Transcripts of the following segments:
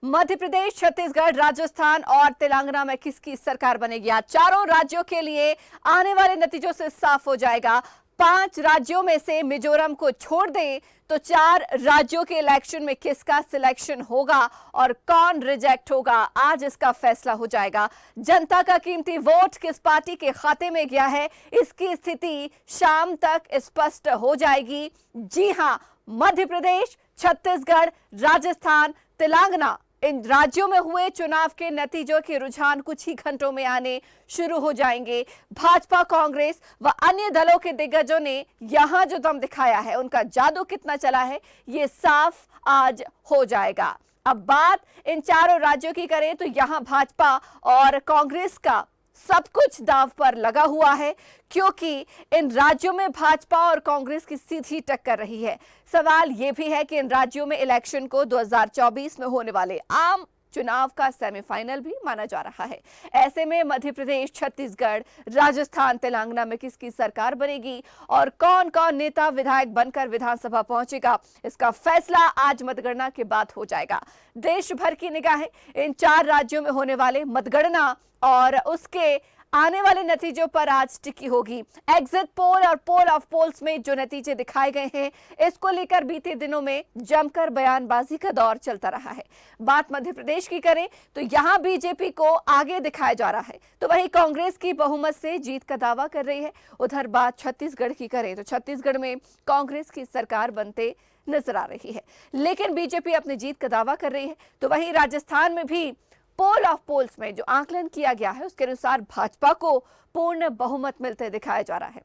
मध्य प्रदेश, छत्तीसगढ़, राजस्थान और तेलंगाना में किसकी सरकार बनेगी? आज चारों राज्यों के लिए आने वाले नतीजों से साफ हो जाएगा। 5 राज्यों में से मिजोरम को छोड़ दें तो 4 राज्यों के इलेक्शन में किसका सिलेक्शन होगा और कौन रिजेक्ट होगा, आज इसका फैसला हो जाएगा। जनता का कीमती वोट किस पार्टी के खाते में गया है, इसकी स्थिति शाम तक स्पष्ट हो जाएगी। जी हां, मध्य प्रदेश, छत्तीसगढ़, राजस्थान, तेलंगाना, इन राज्यों में हुए चुनाव के नतीजों के रुझान कुछ ही घंटों में आने शुरू हो जाएंगे। भाजपा, कांग्रेस व अन्य दलों के दिग्गजों ने यहां जो दम दिखाया है, उनका जादू कितना चला है, ये साफ आज हो जाएगा। अब बात इन चारों राज्यों की करें तो यहां भाजपा और कांग्रेस का सब कुछ दांव पर लगा हुआ है, क्योंकि इन राज्यों में भाजपा और कांग्रेस की सीधी टक्कर रही है। सवाल यह भी है कि इन राज्यों में इलेक्शन को 2024 में होने वाले आम चुनाव का सेमीफाइनल भी माना जा रहा है। ऐसे में मध्य प्रदेश, छत्तीसगढ़, राजस्थान, तेलंगाना में किसकी सरकार बनेगी और कौन कौन नेता विधायक बनकर विधानसभा पहुंचेगा, इसका फैसला आज मतगणना के बाद हो जाएगा। देश भर की निगाहें इन 4 राज्यों में होने वाले मतगणना और उसके आने वाले नतीजों पर आज टिकी होगी। एग्जिट पोल और पोल ऑफ पोल्स में जो नतीजे दिखाए गए हैं, इसको लेकर बीते दिनों में जमकर बयानबाजी का दौर चलता रहा है। बात मध्य प्रदेश की करें तो यहां बीजेपी को आगे दिखाया जा रहा है, तो वहीं कांग्रेस की बहुमत से जीत का दावा कर रही है। उधर बात छत्तीसगढ़ की करें तो छत्तीसगढ़ में कांग्रेस की सरकार बनते नजर आ रही है, लेकिन बीजेपी अपनी जीत का दावा कर रही है। तो वहीं राजस्थान में भी पोल ऑफ पोल्स में जो आकलन किया गया है, उसके अनुसार भाजपा को पूर्ण बहुमत मिलते दिखाया जा रहा है,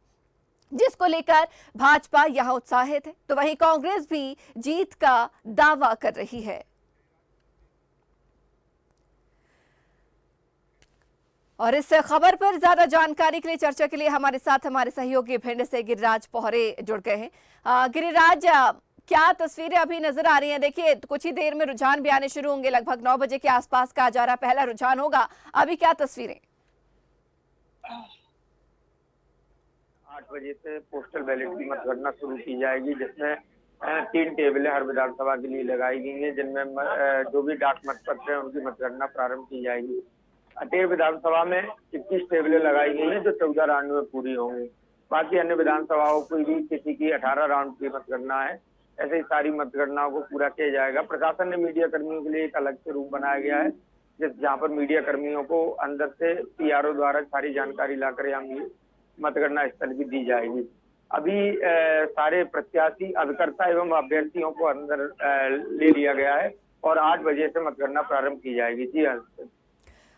जिसको लेकर भाजपा यहां उत्साहित है। तो वहीं कांग्रेस भी जीत का दावा कर रही है। और इस खबर पर ज्यादा जानकारी के लिए, चर्चा के लिए हमारे साथ हमारे सहयोगी भिंड से गिरिराज पोहरे जुड़ गए हैं। गिरिराज, क्या तस्वीरें अभी नजर आ रही हैं? देखिए, कुछ ही देर में रुझान भी आने शुरू होंगे, लगभग 9 बजे के आसपास का जा रहा पहला रुझान होगा। अभी क्या तस्वीरें? 8 बजे से पोस्टल बैलेट की मतगणना शुरू की जाएगी, जिसमें 3 टेबलें हर विधानसभा के लिए लगाई गई हैं, जिनमें जो भी डाक मतपत्र हैं उनकी मतगणना प्रारंभ की जाएगी। अटेर विधानसभा में 21 टेबलें लगाई गई हैं, जो 14 राउंड में पूरी होंगी। बाकी अन्य विधानसभाओं की भी किसी की 18 राउंड की मतगणना है। ऐसे ही सारी मतगणनाओं को पूरा किया जाएगा। प्रशासन ने मीडिया कर्मियों के लिए एक अलग से रूम बनाया गया है, जहाँ पर मीडिया कर्मियों को अंदर से पीआरओ द्वारा सारी जानकारी लाकर यहाँ मतगणना स्थल की दी जाएगी। अभी सारे प्रत्याशी, अभिकर्ता एवं अभ्यर्थियों को अंदर ले लिया गया है और 8 बजे से मतगणना प्रारंभ की जाएगी। जी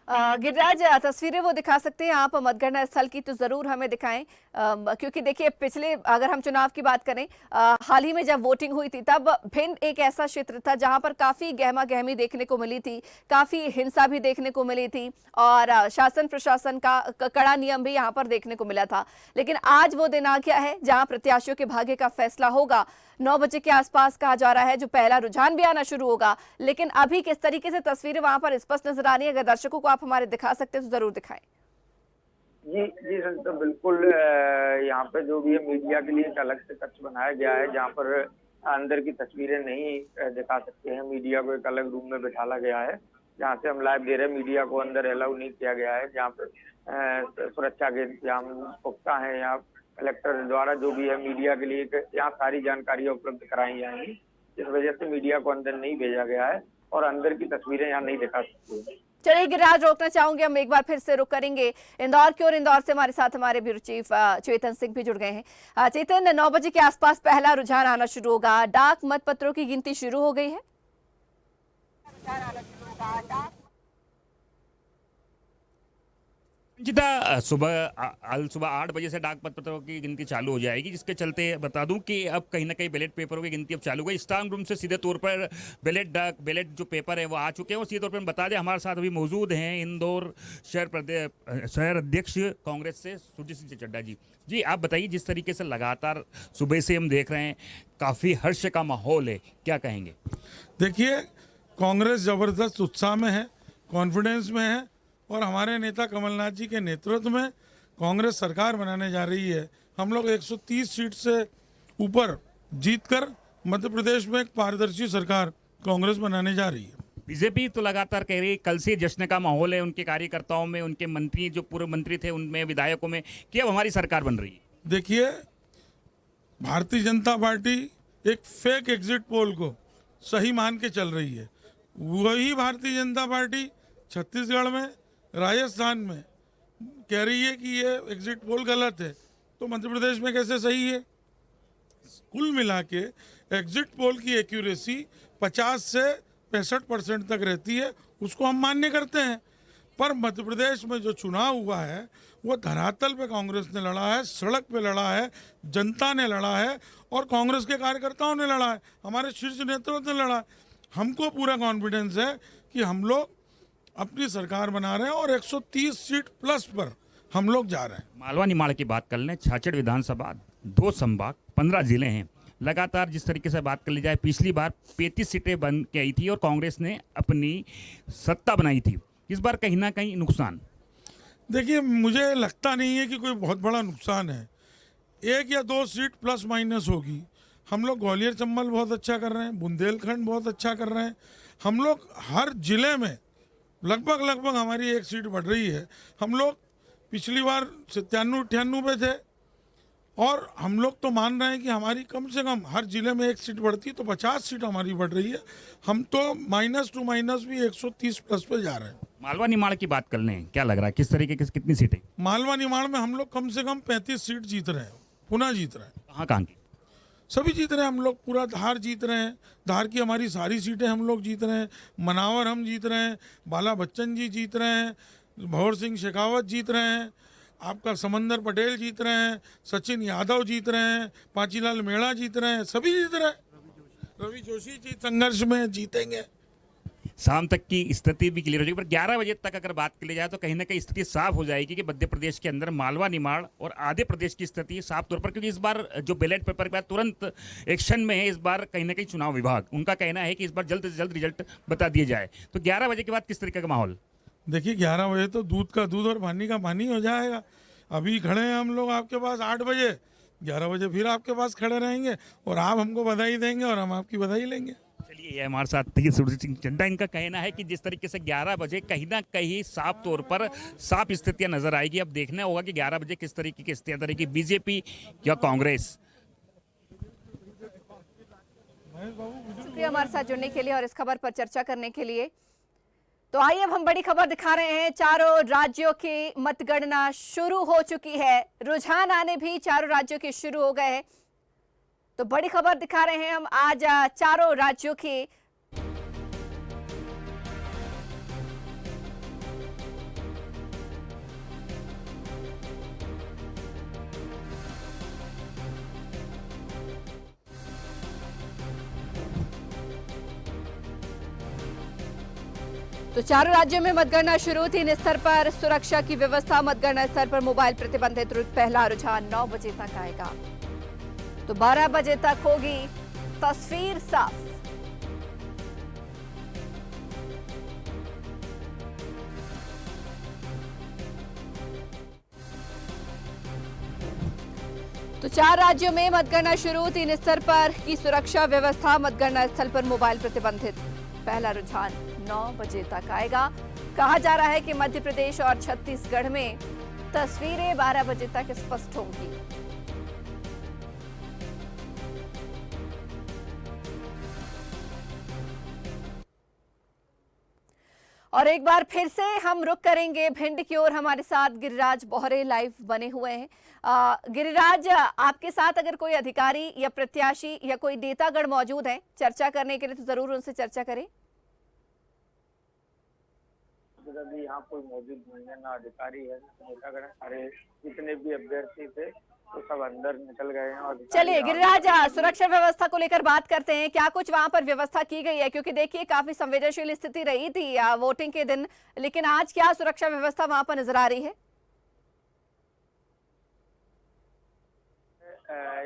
हाँ गिरिराज, तस्वीरें वो दिखा सकते हैं आप मतगणना स्थल की, तो जरूर हमें दिखाएं, क्योंकि देखिए, पिछले अगर हम चुनाव की बात करें, हाल ही में जब वोटिंग हुई थी, तब भिंड एक ऐसा क्षेत्र था जहां पर काफी गहमा गहमी देखने को मिली थी, काफी हिंसा भी देखने को मिली थी और शासन प्रशासन का कड़ा नियम भी यहाँ पर देखने को मिला था। लेकिन आज वो दिन आ गया है जहाँ प्रत्याशियों के भाग्य का फैसला होगा। 9 बजे के आसपास कहा जा रहा है जो पहला रुझान भी आना शुरू होगा। लेकिन अभी किस तरीके से तस्वीरें वहां पर स्पष्ट नजर आ रही है, अगर दर्शकों को आप हमारे दिखा सकते हैं तो जरूर दिखाएं। जी जी सर, तो बिल्कुल यहाँ पे जो भी है मीडिया के लिए एक अलग से कक्ष बनाया गया है, जहाँ पर अंदर की तस्वीरें नहीं दिखा सकते हैं। मीडिया को एक अलग रूम में बिठाला गया है, जहाँ से हम लाइव दे रहे हैं। मीडिया को अंदर अलाउ नहीं किया गया है, जहाँ पर सुरक्षा के इंतजाम पुख्ता है। यहाँ कलेक्टर द्वारा जो भी है मीडिया के लिए यहाँ सारी जानकारियां उपलब्ध कराई जाएंगी, इस वजह से मीडिया को अंदर नहीं भेजा गया है और अंदर की तस्वीरें यहाँ नहीं दिखा सकती। चलिए गिरिराज, रोकना चाहूंगे, हम एक बार फिर से रुक करेंगे इंदौर की ओर। इंदौर से हमारे साथ हमारे ब्यूरो चीफ चेतन सिंह भी जुड़ गए हैं। चेतन, 9 बजे के आसपास पहला रुझान आना शुरू होगा, डाक मतपत्रों की गिनती शुरू हो गई है। जितना सुबह 8 बजे से डाक मतपत्रों की गिनती चालू हो जाएगी, जिसके चलते बता दूं कि अब कहीं ना कहीं बैलेट पेपरों की गिनती अब चालू हो गई। स्ट्रांग रूम से सीधे तौर पर बैलेट जो पेपर है वो आ चुके हैं। और सीधे तौर पर हम बता दें, हमारे साथ अभी मौजूद हैं इंदौर शहर अध्यक्ष कांग्रेस से सुरजीत सिंह चड्ढा जी। जी, आप बताइए, जिस तरीके से लगातार सुबह से हम देख रहे हैं काफ़ी हर्ष का माहौल है, क्या कहेंगे? देखिए, कांग्रेस ज़बरदस्त उत्साह में है, कॉन्फिडेंस में है और हमारे नेता कमलनाथ जी के नेतृत्व में कांग्रेस सरकार बनाने जा रही है। हम लोग 130 सीट से ऊपर जीतकर मध्य प्रदेश में एक पारदर्शी सरकार कांग्रेस बनाने जा रही है। बीजेपी तो लगातार कह रही है कल से जश्न का माहौल है उनके कार्यकर्ताओं में, उनके मंत्री जो पूर्व मंत्री थे उनमें, विधायकों में, कि अब हमारी सरकार बन रही है। देखिए, भारतीय जनता पार्टी एक फेक एग्जिट पोल को सही मान के चल रही है। वही भारतीय जनता पार्टी छत्तीसगढ़ में, राजस्थान में कह रही है कि ये एग्जिट पोल गलत है, तो मध्य प्रदेश में कैसे सही है? कुल मिला के एग्जिट पोल की एक्यूरेसी 50 से 65% तक रहती है, उसको हम मान्य करते हैं। पर मध्य प्रदेश में जो चुनाव हुआ है वो धरातल पे कांग्रेस ने लड़ा है, सड़क पे लड़ा है, जनता ने लड़ा है और कांग्रेस के कार्यकर्ताओं ने लड़ा है, हमारे शीर्ष नेतृत्व ने लड़ा है। हमको पूरा कॉन्फिडेंस है कि हम लोग अपनी सरकार बना रहे हैं और 130 सीट प्लस पर हम लोग जा रहे हैं। मालवा निमाड़ की बात कर लें, 66 विधानसभा, 2 संभाग, 15 जिले हैं। लगातार जिस तरीके से बात कर ली जाए, पिछली बार 35 सीटें बन के आई थी और कांग्रेस ने अपनी सत्ता बनाई थी। इस बार कहीं ना कहीं नुकसान। देखिए, मुझे लगता नहीं है कि कोई बहुत बड़ा नुकसान है। 1 या 2 सीट प्लस माइनस होगी। हम लोग ग्वालियर चंबल बहुत अच्छा कर रहे हैं, बुंदेलखंड बहुत अच्छा कर रहे हैं। हम लोग हर जिले में लगभग हमारी 1 सीट बढ़ रही है। हम लोग पिछली बार 97-98 पे थे और हम लोग तो मान रहे हैं कि हमारी कम से कम हर जिले में 1 सीट बढ़ती है, तो 50 सीट हमारी बढ़ रही है। हम तो माइनस टू माइनस भी 130 प्लस पे जा रहे हैं। मालवा निमाड़ की बात कर लें, क्या लग रहा है किस तरीके की, कितनी सीटें? मालवा निमाड़ में हम लोग कम से कम 35 सीट जीत रहे हैं, पुनः जीत रहे हैं। कहाँ की? सभी जीत रहे हैं हम लोग, पूरा धार जीत रहे हैं। धार की हमारी सारी सीटें हम लोग जीत रहे हैं। मनावर हम जीत रहे हैं, बाला बच्चन जी जीत रहे हैं, भंवर सिंह शेखावत जीत रहे हैं, आपका समंदर पटेल जीत रहे हैं, सचिन यादव जीत रहे हैं, पांचीलाल मेड़ा जीत रहे हैं, सभी जीत रहे हैं। रवि जोशी जी संघर्ष में जीतेंगे। शाम तक की स्थिति भी क्लियर हो जाएगी, पर 11 बजे तक अगर बात की जाए तो कहीं ना कहीं स्थिति साफ हो जाएगी कि मध्य प्रदेश के अंदर मालवा निमाड़ और आधे प्रदेश की स्थिति साफ तौर पर, क्योंकि इस बार जो बैलेट पेपर के बाद तुरंत एक्शन में है इस बार कहीं ना कहीं चुनाव विभाग। उनका कहना है कि इस बार जल्द से जल्द रिजल्ट बता दिए जाए। तो 11 बजे के बाद किस तरीके का माहौल? देखिए, 11 बजे तो दूध का दूध और पानी का पानी हो जाएगा। अभी खड़े हैं हम लोग आपके पास 8 बजे, 11 बजे फिर आपके पास खड़े रहेंगे और आप हमको बधाई देंगे और हम आपकी बधाई लेंगे। चलिए, ये हमारे साथ थे सुरजीत सिंह चड्ढा। इनका कहना है कि जिस तरीके से 11 बजे कहीं ना कहीं साफ तौर पर साफ स्थितियां नजर आएगी। अब देखना होगा कि 11 बजे किस तरीके की स्थितियां रहेगी, बीजेपी या कांग्रेस। शुक्रिया हमारे साथ जुड़ने के लिए और इस खबर पर चर्चा करने के लिए। तो आइए अब हम बड़ी खबर दिखा रहे हैं। चारों राज्यों की मतगणना शुरू हो चुकी है, रुझान आने भी चारों राज्यों के शुरू हो गए हैं। तो बड़ी खबर दिखा रहे हैं हम आज चारों राज्यों की। तो चारों राज्यों में मतगणना शुरू। 3 स्तर पर सुरक्षा की व्यवस्था, मतगणना स्तर पर मोबाइल प्रतिबंधित। पहला रुझान 9 बजे तक आएगा, तो 12 बजे तक होगी तस्वीर साफ। तो 4 राज्यों में मतगणना शुरू। 3 स्तर पर की सुरक्षा व्यवस्था, मतगणना स्थल पर मोबाइल प्रतिबंधित। पहला रुझान 9 बजे तक आएगा। कहा जा रहा है कि मध्य प्रदेश और छत्तीसगढ़ में तस्वीरें 12 बजे तक स्पष्ट होंगी। और एक बार फिर से हम रुक करेंगे भिंड की ओर। हमारे साथ गिरिराज बोहरे लाइव बने हुए हैं। गिरिराज, आपके साथ अगर कोई अधिकारी या प्रत्याशी या कोई नेतागण मौजूद है चर्चा करने के लिए, तो जरूर उनसे चर्चा करें। अभी यहाँ कोई मौजूद नहीं है, ना अधिकारी है ना नेतागण। सारे जितने भी अभ्यर्थी थे वो सब अंदर निकल गए हैं। और चलिए गिरिराज, सुरक्षा व्यवस्था को लेकर बात करते हैं। क्या कुछ वहां पर व्यवस्था की गई है? क्योंकि देखिए काफी संवेदनशील स्थिति रही थी वोटिंग के दिन, लेकिन आज क्या सुरक्षा व्यवस्था वहां पर नजर आ रही है?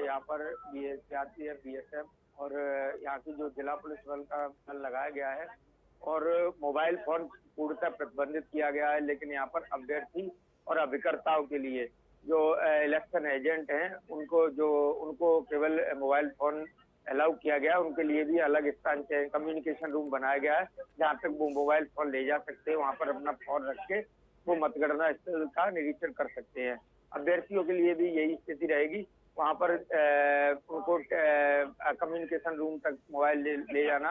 यहाँ पर सीआरपीएफ, बीएसएफ और यहाँ की जो जिला पुलिस बल का बल लगाया गया है और मोबाइल फोन पूर्णतः प्रतिबंधित किया गया है। लेकिन यहाँ पर अभ्यर्थी और अभिकर्ताओं के लिए जो इलेक्शन एजेंट हैं उनको केवल मोबाइल फोन अलाउ किया गया है, उनके लिए भी अलग स्थान कम्युनिकेशन रूम बनाया गया है, जहाँ तक वो मोबाइल फोन ले जा सकते हैं, वहाँ पर अपना फोन रख के वो मतगणना स्थल का निरीक्षण कर सकते हैं। अभ्यर्थियों के लिए भी यही स्थिति रहेगी, वहाँ पर उनको कम्युनिकेशन रूम तक मोबाइल ले जाना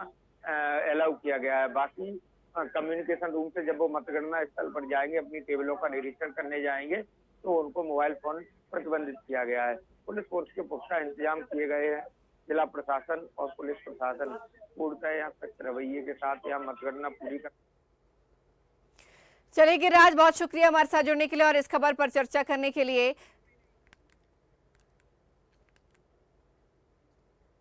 अलाउ किया गया है। बाकी कम्युनिकेशन रूम से जब वो मतगणना स्थल पर जाएंगे, अपनी टेबलों का निरीक्षण करने जाएंगे, तो उनको मोबाइल फोन प्रतिबंधित किया गया है। पुलिस फोर्स के पुख्ता इंतजाम किए गए हैं। जिला प्रशासन और पुलिस प्रशासन पूर्णतः यहाँ सख्त रवैये के साथ यहाँ मतगणना पूरी कर। चलिए गिरिराज, बहुत शुक्रिया हमारे साथ जुड़ने के लिए और इस खबर पर चर्चा करने के लिए।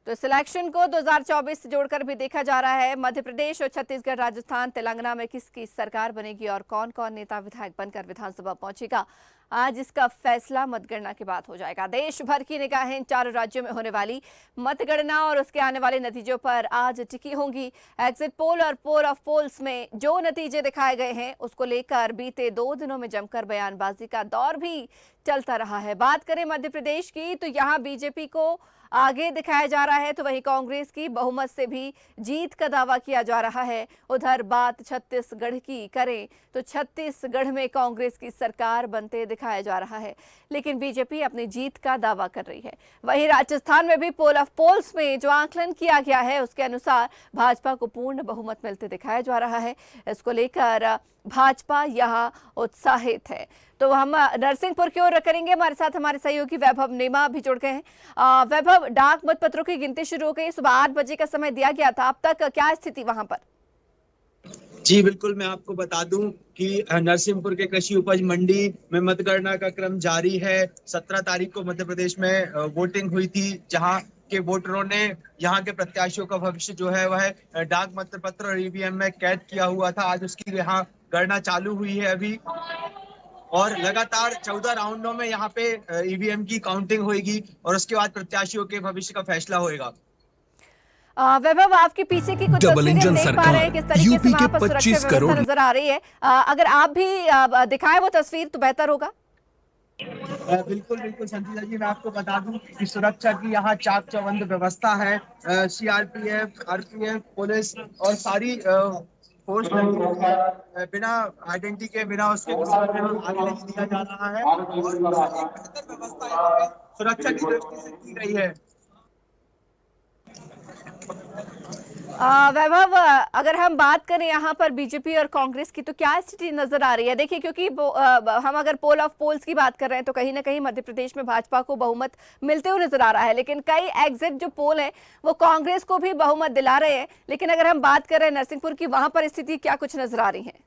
तो इस इलेक्शन को 2024 से जोड़कर भी देखा जा रहा है। मध्य प्रदेश और छत्तीसगढ़, राजस्थान, तेलंगाना में किसकी सरकार बनेगी और कौन कौन नेता विधायक बनकर विधानसभा पहुंचेगा, आज इसका फैसला मतगणना के बाद हो जाएगा। देश भर की निगाहें इन चारों राज्यों में होने वाली मतगणना और उसके आने वाले नतीजों पर आज टिकी होंगी। एग्जिट पोल और पोल ऑफ पोल्स में जो नतीजे दिखाए गए हैं, उसको लेकर बीते 2 दिनों में जमकर बयानबाजी का दौर भी चलता रहा है। बात करें मध्य प्रदेश की, तो यहाँ बीजेपी को आगे दिखाया जा रहा है, तो वहीं कांग्रेस की बहुमत से भी जीत का दावा किया जा रहा है। उधर बात छत्तीसगढ़ की करें तो छत्तीसगढ़ में कांग्रेस की सरकार बनते दिखाया जा रहा है, लेकिन बीजेपी अपनी जीत का दावा कर रही है। वहीं राजस्थान में भी पोल ऑफ पोल्स में जो आकलन किया गया है, उसके अनुसार भाजपा को पूर्ण बहुमत मिलते दिखाया जा रहा है। इसको लेकर भाजपा यहाँ उत्साहित है। तो हम नरसिंहपुर की ओर करेंगे, हमारे साथ हमारे सहयोगी वैभव नेमा भी जुड़ गए हैं। वैभव, डाक मत पत्रों की गिनती शुरू हो गई, सुबह 8 बजे का समय दिया गया था, अब तक क्या स्थिति वहां पर? जी बिल्कुल, मैं आपको बता दूं कि नरसिंहपुर के कृषि उपज मंडी में मतगणना का क्रम जारी है। 17 तारीख को मध्य प्रदेश में वोटिंग हुई थी, जहां के वोटरों ने यहाँ के प्रत्याशियों का भविष्य जो है वह डाक मत पत्र और ईवीएम में कैद किया हुआ था। आज उसकी यहाँ गणना चालू हुई है अभी, और लगातार 14 राउंडों में यहाँ पे ईवीएम की काउंटिंग होगी और उसके बाद प्रत्याशियों के भविष्य का फैसला होगा। वैभव, आपके पीछे की कुछ तस्वीरें देख पा रहे हैं, किस तरीके से वहां पर सुरक्षा व्यवस्था नजर आ रही है। अगर आप भी दिखाएं वो तस्वीर तो बेहतर होगा। बिल्कुल बिल्कुल संजीता जी, मैं आपको बता दूं कि सुरक्षा की यहाँ चाक चौबंद व्यवस्था है। सीआरपीएफ, आरपीएफ, पुलिस और सारी फोर्स बिना आइडेंटिटी के, बिना उसके आगे नहीं दिया जा रहा है और एक बेहतर व्यवस्था यहाँ पे सुरक्षा की दृष्टि से की गई है। वैभव, अगर हम बात करें यहाँ पर बीजेपी और कांग्रेस की, तो क्या स्थिति नजर आ रही है? देखिए, क्योंकि हम अगर पोल ऑफ पोल्स की बात कर रहे हैं तो कहीं ना कहीं मध्य प्रदेश में भाजपा को बहुमत मिलते हुए नजर आ रहा है, लेकिन कई एग्जिट जो पोल है वो कांग्रेस को भी बहुमत दिला रहे हैं। लेकिन अगर हम बात कर रहे हैं नरसिंहपुर की, वहां पर स्थिति क्या कुछ नजर आ रही है?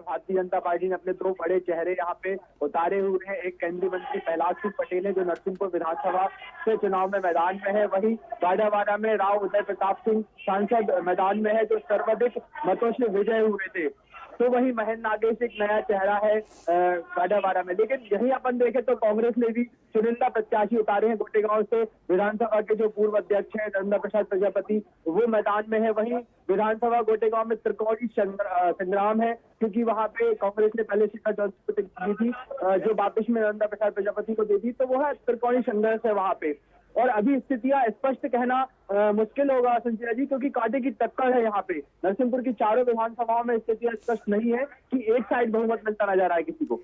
भारतीय जनता पार्टी ने अपने 2 बड़े चेहरे यहाँ पे उतारे हुए हैं। एक केंद्रीय मंत्री प्रहलाद सिंह पटेल है, जो नरसिंहपुर विधानसभा से चुनाव में मैदान में है। वहीं गाडावाड़ा में राव उदय प्रताप सिंह सांसद मैदान में है, जो सर्वाधिक मतों से विजय हुए थे। तो वही महेंद्र नागेश एक नया चेहरा है गाडावाड़ा में। लेकिन यही अपन देखें तो कांग्रेस ने भी चुनिंदा प्रत्याशी उतारे हैं। गोटेगांव से विधानसभा के जो पूर्व अध्यक्ष है नरेंद्र प्रसाद प्रजापति, वो मैदान में है। वहीं विधानसभा गोटेगांव में त्रिकोणीय संग्राम है, क्योंकि वहां पे कांग्रेस ने पहले सीधा दी थी, जो वापस में नरेंद्र प्रसाद प्रजापति को दी थी, तो वो है त्रिकोणीय संघर्ष है वहां पे। और अभी स्थितियां स्पष्ट कहना मुश्किल होगा संजय जी, क्योंकि कांटे की टक्कर है यहाँ पे। नरसिंहपुर की चारों विधानसभाओं में स्थितियां स्पष्ट नहीं है कि एक साइड बहुमत मिलता नजर आ रहा है किसी को।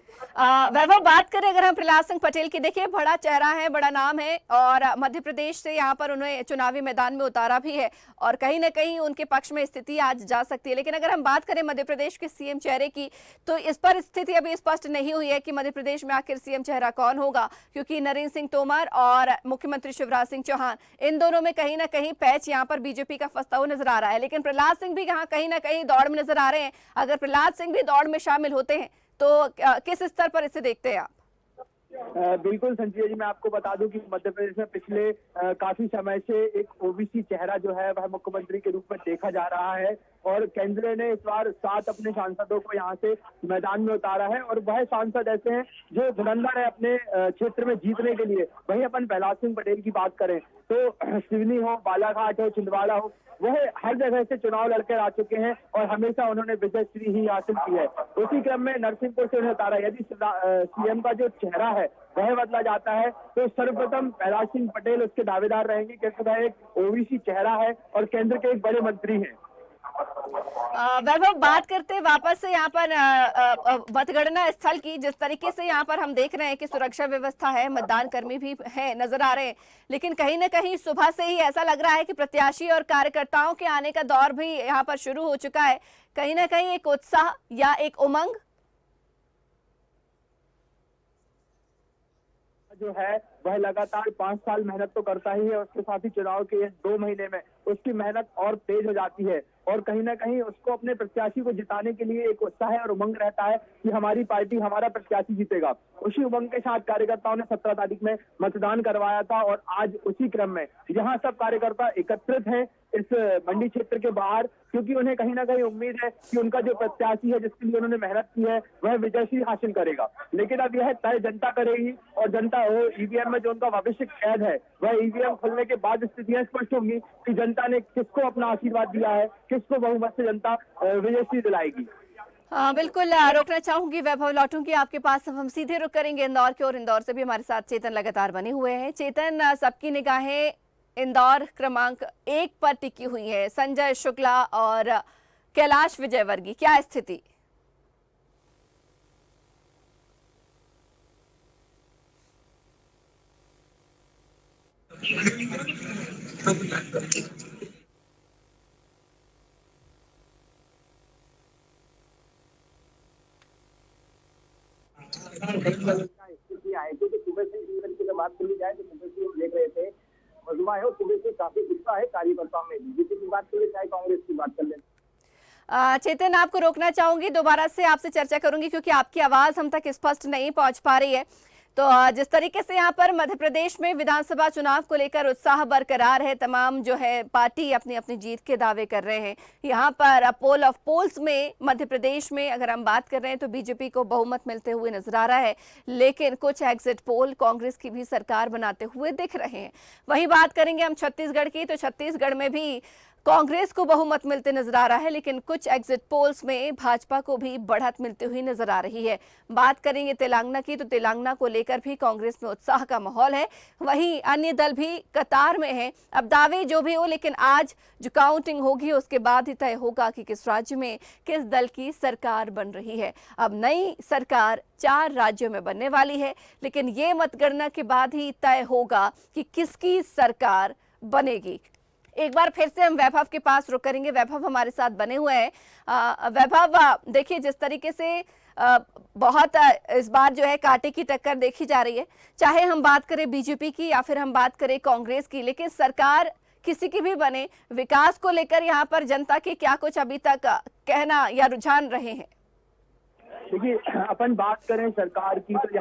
वैभव, बात करें अगर हम प्रहलाद सिंह पटेल की, देखिए बड़ा चेहरा है, बड़ा नाम है और मध्य प्रदेश से यहाँ पर उन्हें चुनावी मैदान में उतारा भी है और कहीं ना कहीं उनके पक्ष में स्थिति आज जा सकती है। लेकिन अगर हम बात करें मध्य प्रदेश के सीएम चेहरे की, तो इस पर स्थिति अभी स्पष्ट नहीं हुई है कि मध्य प्रदेश में आखिर सीएम चेहरा कौन होगा, क्योंकि नरेंद्र सिंह तोमर और मुख्यमंत्री शिवराज सिंह चौहान, इन दोनों में कहीं ना कहीं पैच यहाँ पर बीजेपी का फंसता हुआ नजर आ रहा है। लेकिन प्रहलाद सिंह भी यहाँ कहीं ना कहीं दौड़ में नजर आ रहे हैं। अगर प्रहलाद सिंह भी दौड़ में शामिल होते हैं तो किस स्तर पर इसे देखते हैं आप? बिल्कुल संजय जी, मैं आपको बता दूं कि मध्य प्रदेश में पिछले काफी समय से एक ओबीसी चेहरा जो है वह मुख्यमंत्री के रूप में देखा जा रहा है और केंद्र ने इस बार 7 अपने सांसदों को यहाँ से मैदान में उतारा है और वह सांसद ऐसे हैं जो धुरंधर है अपने क्षेत्र में जीतने के लिए। वहीं अपन प्रहलाद सिंह पटेल की बात करें तो सिवनी हो, बालाघाट हो, छिंदवाड़ा हो, वह हर जगह से चुनाव लड़कर आ चुके हैं और हमेशा उन्होंने विजय श्री ही हासिल की है। उसी क्रम में नरसिंहपुर से उन्हें उतारा। यदि सीएम का जो चेहरा है है वह बदला जाता है तो सर्वप्रथम प्रहलाद सिंह पटेल उसके दावेदार रहेंगे, क्योंकि वह एक ओबीसी चेहरा है और केंद्र के एक बड़े मंत्री हैं। वैभव, बात करते हैं वापस से यहाँ पर मतगणना स्थल की। जिस तरीके से यहाँ पर हम देख रहे हैं कि सुरक्षा व्यवस्था है, मतदान कर्मी भी है नजर आ रहे हैं, लेकिन कहीं ना कहीं सुबह से ही ऐसा लग रहा है कि प्रत्याशी और कार्यकर्ताओं के आने का दौर भी यहाँ पर शुरू हो चुका है। कहीं ना कहीं एक उत्साह या एक उमंग जो है वह लगातार 5 साल मेहनत तो करता ही है, उसके साथ ही चुनाव के 2 महीने में उसकी मेहनत और तेज हो जाती है और कहीं ना कहीं उसको अपने प्रत्याशी को जिताने के लिए एक उत्साह और उमंग रहता है कि हमारी पार्टी, हमारा प्रत्याशी जीतेगा। उसी उमंग के साथ कार्यकर्ताओं ने 17 तारीख में मतदान करवाया था और आज उसी क्रम में यहाँ सब कार्यकर्ता एकत्रित हैं इस मंडी क्षेत्र के बाहर, क्योंकि उन्हें कहीं ना कहीं उम्मीद है कि उनका जो प्रत्याशी है जिसके लिए उन्होंने मेहनत की है वह विजयश्री हासिल करेगा। लेकिन अब यह तय जनता करेगी और जनता वो ईवीएम में जो उनका भविष्य कैद है वह ईवीएम खुलने के बाद स्थितियां स्पष्ट होंगी कि जनता ने किसको अपना आशीर्वाद दिया है, किसको बहुमत से जनता विजयश्री दिलाएगी। हाँ बिल्कुल, रोकना चाहूंगी वैभव, लौटूंगी आपके पास। अब हम सीधे रुक करेंगे इंदौर की ओर। इंदौर से भी हमारे साथ चेतन लगातार बने हुए हैं। चेतन, सबकी निगाहें इंदौर क्रमांक 1 पर टिकी हुई है। संजय शुक्ला और कैलाश विजयवर्गीय, क्या स्थिति? सुबह से की बात करी जाए तो सुबह से देख रहे थे मजमा है और सुबह से काफी उत्साह है कार्यकर्ताओं में। बीजेपी की बात करें चाहे कांग्रेस की बात कर लें। चेतन, आपको रोकना चाहूंगी, दोबारा से आपसे चर्चा करूंगी क्योंकि आपकी आवाज हम तक स्पष्ट नहीं पहुंच पा रही है। तो जिस तरीके से यहाँ पर मध्य प्रदेश में विधानसभा चुनाव को लेकर उत्साह बरकरार है, तमाम जो है पार्टी अपनी अपनी जीत के दावे कर रहे हैं। यहाँ पर पोल ऑफ पोल्स में मध्य प्रदेश में अगर हम बात कर रहे हैं तो बीजेपी को बहुमत मिलते हुए नजर आ रहा है, लेकिन कुछ एग्जिट पोल कांग्रेस की भी सरकार बनाते हुए दिख रहे हैं। वहीं बात करेंगे हम छत्तीसगढ़ की, तो छत्तीसगढ़ में भी कांग्रेस को बहुमत मिलते नजर आ रहा है, लेकिन कुछ एग्जिट पोल्स में भाजपा को भी बढ़त मिलती हुई नजर आ रही है। बात करेंगे तेलंगाना की, तो तेलंगाना को लेकर भी कांग्रेस में उत्साह का माहौल है। वहीं अन्य दल भी कतार में हैं। अब दावे जो भी हो, लेकिन आज जो काउंटिंग होगी उसके बाद ही तय होगा कि किस राज्य में किस दल की सरकार बन रही है। अब नई सरकार 4 राज्यों में बनने वाली है, लेकिन ये मतगणना के बाद ही तय होगा कि किसकी सरकार बनेगी। एक बार फिर से हम वैभव के पास रुक करेंगे। वैभव हमारे साथ बने हुए हैं। वैभव, देखिए जिस तरीके से बहुत इस बार जो है कांटे की टक्कर देखी जा रही है, चाहे हम बात करें बीजेपी की या फिर हम बात करें कांग्रेस की, लेकिन सरकार किसी की भी बने, विकास को लेकर यहाँ पर जनता के क्या कुछ अभी तक कहना या रुझान रहे हैं? देखिए, अपन बात करें सरकार की तो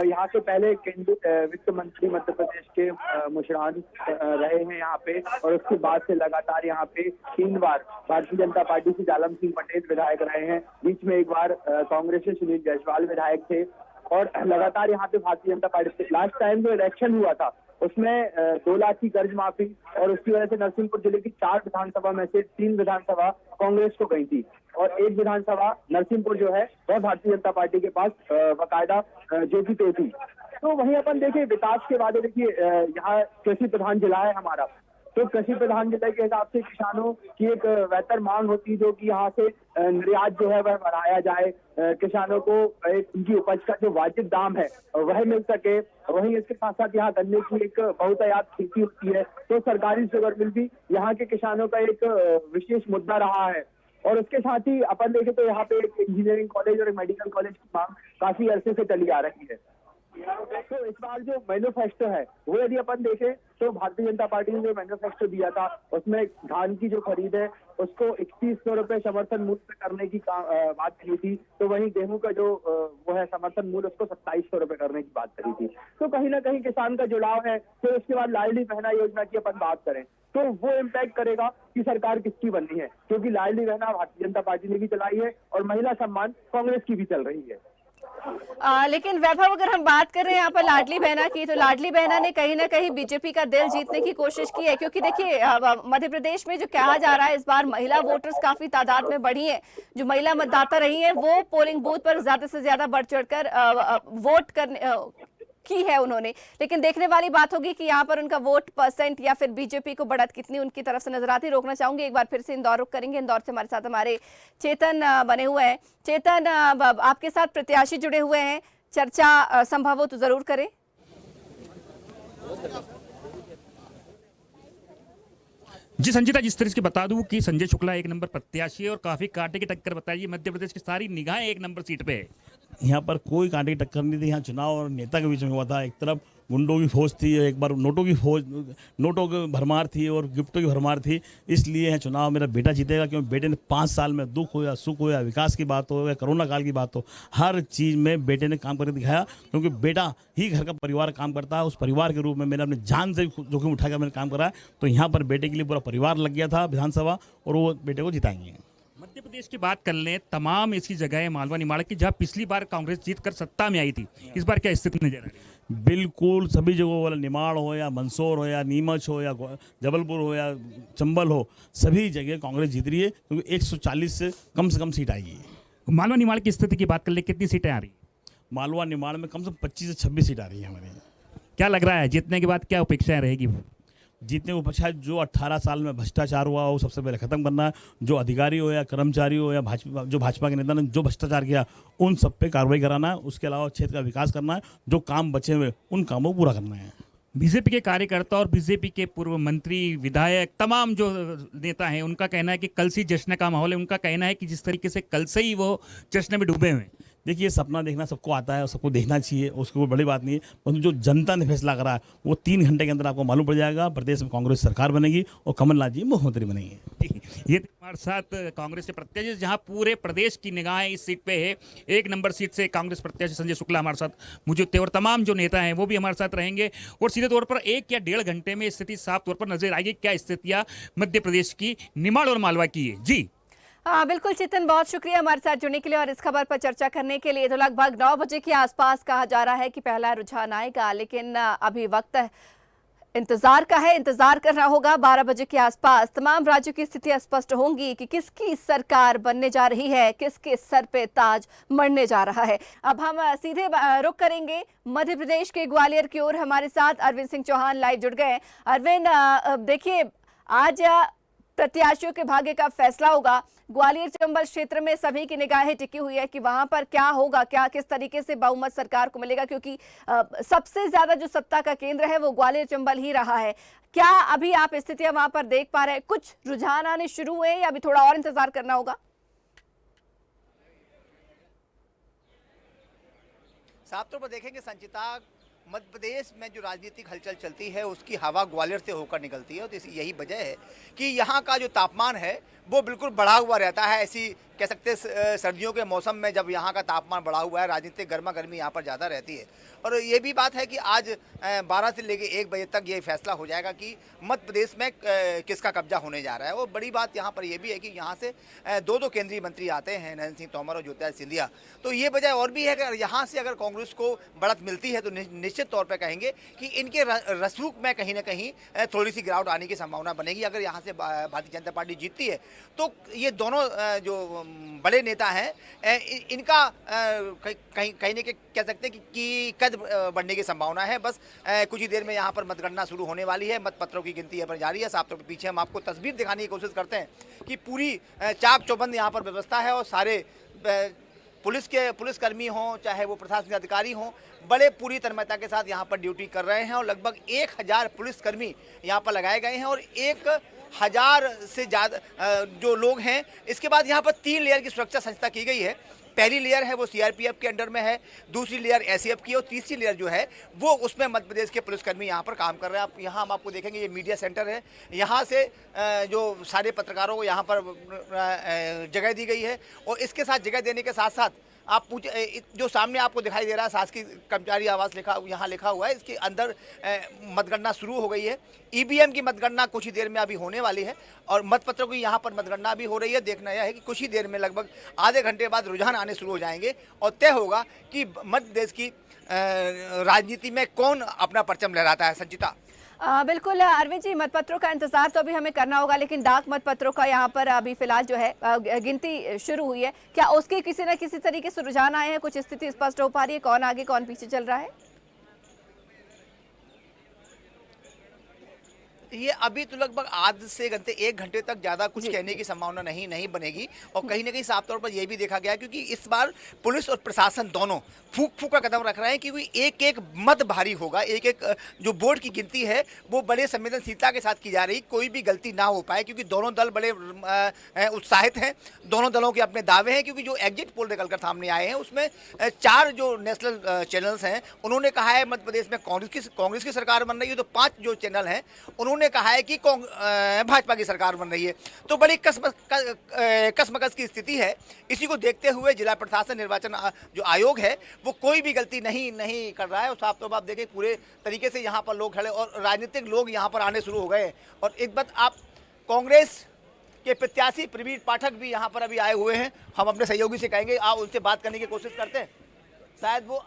यहाँ के पहले केंद्रीय वित्त मंत्री मध्य प्रदेश के मुशरान रहे हैं यहाँ पे, और उसके बाद से लगातार यहाँ पे 3 बार भारतीय जनता पार्टी से जालम सिंह पटेल विधायक रहे हैं। बीच में एक बार कांग्रेस से सुनील जायसवाल विधायक थे और लगातार यहाँ पे भारतीय जनता पार्टी से लास्ट टाइम जो इलेक्शन हुआ था उसमें 2 लाख की कर्ज माफी और उसकी वजह से नरसिंहपुर जिले की 4 विधानसभा में से 3 विधानसभा कांग्रेस को गई थी और 1 विधानसभा नरसिंहपुर जो है वह भारतीय जनता पार्टी के पास बाकायदा जो की तो थी। तो वहीं अपन देखें विकास के वादे, देखिए यहाँ कृषि प्रधान जिला है हमारा, तो कृषि प्रधान जिले के हिसाब से किसानों की एक बेहतर मांग होती है जो कि यहाँ से निर्यात जो है वह बढ़ाया जाए, किसानों को उनकी उपज का जो वाजिब दाम है वह मिल सके। वहीं इसके साथ साथ यहाँ गन्ने की एक बहुतायात खेती होती है, तो सरकारी शुगर मिल भी यहाँ के किसानों का एक विशेष मुद्दा रहा है। और उसके साथ ही अपन देखें तो यहाँ पे एक इंजीनियरिंग कॉलेज और एक मेडिकल कॉलेज की मांग काफी अरसे से चली आ रही है। तो इस बार जो मैनिफेस्टो है वो यदि अपन देखें तो भारतीय जनता पार्टी ने जो मैनिफेस्टो दिया था उसमें धान की जो खरीद है उसको 3100 रुपए समर्थन मूल्य पे करने की बात करी थी, तो वहीं गेहूं का जो वो है समर्थन मूल्य उसको 2700 रुपए करने की बात करी थी। तो कहीं ना कहीं किसान का जुड़ाव है। तो उसके बाद लाडली बहना योजना की अपन बात करें तो वो इम्पैक्ट करेगा कि सरकार किसकी बननी है, क्योंकि लाडली बहना भारतीय जनता पार्टी ने भी चलाई है और महिला सम्मान कांग्रेस की भी चल रही है। लेकिन वैभव, अगर हम बात कर रहे हैं यहाँ पर लाडली बहना की, तो लाडली बहना ने कहीं ना कहीं बीजेपी का दिल जीतने की कोशिश की है, क्योंकि देखिए मध्य प्रदेश में जो कहा जा रहा है, इस बार महिला वोटर्स काफी तादाद में बढ़ी है। जो महिला मतदाता रही है वो पोलिंग बूथ पर ज्यादा से ज्यादा बढ़ चढ़कर वोट करने की है उन्होंने। लेकिन देखने वाली बात होगी कि यहाँ पर उनका वोट परसेंट या फिर बीजेपी को बढ़त कितनी उनकी तरफ से नजर आती। रोकना चाहूंगी, एक बार फिर से इंदौर रुक करेंगे। इंदौर से हमारे साथ हमारे चेतन बने हुए हैं। चेतन, आपके साथ प्रत्याशी जुड़े हुए हैं, चर्चा संभव हो तो जरूर करें। जी संजीता, जिस तरह से बता दूं कि संजय शुक्ला एक नंबर प्रत्याशी है और काफी कांटे की टक्कर बताइए। मध्य प्रदेश की सारी निगाहें एक नंबर सीट पे है। यहाँ पर कोई कांटे की टक्कर नहीं थी। यहाँ चुनाव और नेता के बीच में हुआ था। एक तरफ गुंडों की फौज थी, एक बार नोटों की फौज, नोटों की भरमार थी और गिफ्टों की भरमार थी। इसलिए यहाँ चुनाव मेरा बेटा जीतेगा, क्योंकि बेटे ने 5 साल में दुख हो या सुख हो या विकास की बात हो या कोरोना काल की बात हो, हर चीज़ में बेटे ने काम करके दिखाया। क्योंकि बेटा ही घर का परिवार काम करता है। उस परिवार के रूप में मैंने अपनी जान से जोखिम उठाकर मैंने काम करा। तो यहाँ पर बेटे के लिए पूरा परिवार लग गया था विधानसभा, और वो बेटे को जिताएंगे। मध्य प्रदेश की बात कर लें, तमाम ऐसी जगह है मालवा निमाड़ की जहां पिछली बार कांग्रेस जीतकर सत्ता में आई थी, इस बार क्या स्थिति नजर आ रही है? बिल्कुल सभी जगहों वाला, निमाड़ हो या मंदसौर हो या नीमच हो या जबलपुर हो या चंबल हो, सभी जगह कांग्रेस जीत रही है। क्योंकि 140 से कम सीट आएगी। मालवा निमाड़ की स्थिति की बात कर ले, कितनी सीटें आ रही? मालवा निमाड़ में कम से कम 25 से 26 सीट आ रही है हमारे। क्या लग रहा है जीतने के बाद क्या अपेक्षाएं रहेगी? जीतने को पश्चात जो 18 साल में भ्रष्टाचार हुआ वो सबसे पहले खत्म करना है। जो अधिकारी हो या कर्मचारी हो या भाजपा के नेता ने जो भ्रष्टाचार किया उन सब पे कार्रवाई कराना है। उसके अलावा क्षेत्र का विकास करना है। जो काम बचे हुए उन कामों को पूरा करना है। बीजेपी के कार्यकर्ता और बीजेपी के पूर्व मंत्री, विधायक, तमाम जो नेता हैं, उनका कहना है कि कल से जश्न का माहौल है। उनका कहना है कि जिस तरीके से कल से ही वो जश्न में डूबे हुए हैं। देखिए, सपना देखना सबको आता है और सबको देखना चाहिए, उसकी कोई बड़ी बात नहीं है। परंतु जो जनता ने फैसला करा है वो 3 घंटे के अंदर आपको मालूम पड़ जाएगा। प्रदेश में कांग्रेस सरकार बनेगी और कमलनाथ जी मुख्यमंत्री बनेंगे। ये हमारे साथ कांग्रेस के प्रत्याशी, जहां पूरे प्रदेश की निगाहें इस सीट पे है। 1 नंबर सीट से कांग्रेस प्रत्याशी संजय शुक्ला हमारे साथ मौजूद थे और तमाम जो नेता हैं वो भी हमारे साथ रहेंगे। और सीधे तौर पर 1 या 1.5 घंटे में स्थिति साफ तौर पर नजर आएगी, क्या स्थितियां मध्य प्रदेश की निमाड़ और मालवा की है। जी हाँ बिल्कुल चेतन, बहुत शुक्रिया हमारे साथ जुड़ने के लिए और इस खबर पर चर्चा करने के लिए। तो लगभग 9 बजे के आसपास कहा जा रहा है कि पहला रुझान आएगा, लेकिन अभी वक्त इंतजार का है, इंतजार करना होगा। 12 बजे के आसपास तमाम राज्यों की स्थिति स्पष्ट होंगी कि किसकी सरकार बनने जा रही है, किसके सर पे ताज मढ़ने जा रहा है। अब हम सीधे रुख करेंगे मध्य प्रदेश के ग्वालियर की ओर। हमारे साथ अरविंद सिंह चौहान लाइव जुड़ गए। अरविंद, देखिए आज प्रत्याशियों के भाग्य का फैसला होगा। ग्वालियर चंबल क्षेत्र में सभी की निगाहें टिकी हुई है कि वहां पर क्या होगा, क्या किस तरीके से बहुमत सरकार को मिलेगा, क्योंकि सबसे ज्यादा जो सत्ता का केंद्र है वो ग्वालियर चंबल ही रहा है। क्या अभी आप स्थितियां वहां पर देख पा रहे हैं? कुछ रुझान आने शुरू हुए या अभी थोड़ा और इंतजार करना होगा? साफ तौर पर देखेंगे संचिता, मध्य प्रदेश में जो राजनीतिक हलचल चलती है उसकी हवा ग्वालियर से होकर निकलती है। तो यही वजह है कि यहाँ का जो तापमान है वो बिल्कुल बढ़ा हुआ रहता है। ऐसी कह सकते हैं सर्दियों के मौसम में जब यहाँ का तापमान बढ़ा हुआ है, राजनीतिक गर्मा गर्मी यहाँ पर ज़्यादा रहती है। और ये भी बात है कि आज 12 से लेकर 1 बजे तक ये फैसला हो जाएगा कि मध्य प्रदेश में किसका कब्जा होने जा रहा है। और बड़ी बात यहाँ पर यह भी है कि यहाँ से 2 केंद्रीय मंत्री आते हैं, नरेंद्र सिंह तोमर और ज्योतिरादित्य सिंधिया। तो ये वजह और भी है कि यहाँ से अगर कांग्रेस को बढ़त मिलती है तो निश्चित तौर पर कहेंगे कि इनके रसूख में कहीं ना कहीं थोड़ी सी गिरावट आने की संभावना बनेगी। अगर यहाँ से भारतीय जनता पार्टी जीतती है तो ये दोनों जो बड़े नेता हैं इनका कहीं न कहीं कह सकते हैं कि कद बढ़ने की संभावना है। बस कुछ ही देर में यहाँ पर मतगणना शुरू होने वाली है, मतपत्रों की गिनती यहाँ पर जारी है। साफ तौर पर पीछे हम आपको तस्वीर दिखाने की कोशिश करते हैं कि पूरी चाक चौबंद यहाँ पर व्यवस्था है और सारे पुलिसकर्मी हों चाहे वो प्रशासनिक अधिकारी हों, बड़े पूरी तन्मयता के साथ यहाँ पर ड्यूटी कर रहे हैं। और लगभग 1000 पुलिसकर्मी यहाँ पर लगाए गए हैं और 1000 से ज़्यादा जो लोग हैं। इसके बाद यहाँ पर 3 लेयर की सुरक्षा संस्था की गई है। पहली लेयर है वो सीआरपीएफ के अंडर में है, दूसरी लेयर एसएएफ की और तीसरी लेयर जो है वो उसमें मध्य प्रदेश के पुलिसकर्मी यहाँ पर काम कर रहे हैं। आप यहाँ हम आपको देखेंगे, ये मीडिया सेंटर है। यहाँ से जो सारे पत्रकारों को यहाँ पर जगह दी गई है और इसके साथ जगह देने के साथ साथ आप जो सामने आपको दिखाई दे रहा है शासकीय कर्मचारी आवास यहाँ लिखा हुआ है, इसके अंदर मतगणना शुरू हो गई है। ईवीएम की मतगणना कुछ ही देर में अभी होने वाली है और मतपत्रों की यहाँ पर मतगणना भी हो रही है। देखना यह है कि कुछ ही देर में लगभग आधे घंटे बाद रुझान आने शुरू हो जाएंगे और तय होगा कि मध्य प्रदेश की राजनीति में कौन अपना परचम लहराता है। संचिता, बिल्कुल अरविंद जी, मतपत्रों का इंतजार तो अभी हमें करना होगा, लेकिन डाक मतपत्रों का यहाँ पर अभी फिलहाल जो है गिनती शुरू हुई है। क्या उसके किसी न किसी तरीके से रुझान आए हैं? कुछ स्थिति स्पष्ट हो पा रही है, कौन आगे कौन पीछे चल रहा है? ये अभी तो लगभग आध से घंटे 1 घंटे तक ज़्यादा कुछ कहने की संभावना नहीं बनेगी और कहीं ना कहीं साफ तौर पर यह भी देखा गया क्योंकि इस बार पुलिस और प्रशासन दोनों फूक का कदम रख रहे हैं क्योंकि एक मत भारी होगा। एक जो वोट की गिनती है वो बड़े संवेदनशीलता के साथ की जा रही, कोई भी गलती ना हो पाए क्योंकि दोनों दल बड़े उत्साहित हैं। दोनों दलों के अपने दावे हैं क्योंकि जो एग्जिट पोल निकलकर सामने आए हैं उसमें 4 जो नेशनल चैनल्स हैं उन्होंने कहा है मध्य प्रदेश में कांग्रेस की सरकार बन रही है, तो 5 जो चैनल हैं उन्होंने कहा है कि भाजपा की सरकार बन रही है। तो बड़ी कसमकस की स्थिति है। इसी को देखते हुए जिला प्रशासन निर्वाचन जो आयोग है वो कोई भी गलती नहीं कर रहा है और साफ तौर पर आप देखें पूरे तरीके से यहाँ पर लोग खड़े और राजनीतिक लोग यहाँ पर आने शुरू हो गए। और एक बात आप कांग्रेस के प्रत्याशी प्रवीण पाठक भी यहाँ पर अभी आए हुए हैं। हम अपने सहयोगी से कहेंगे आप उनसे बात करने की कोशिश करते हैं, शायद वो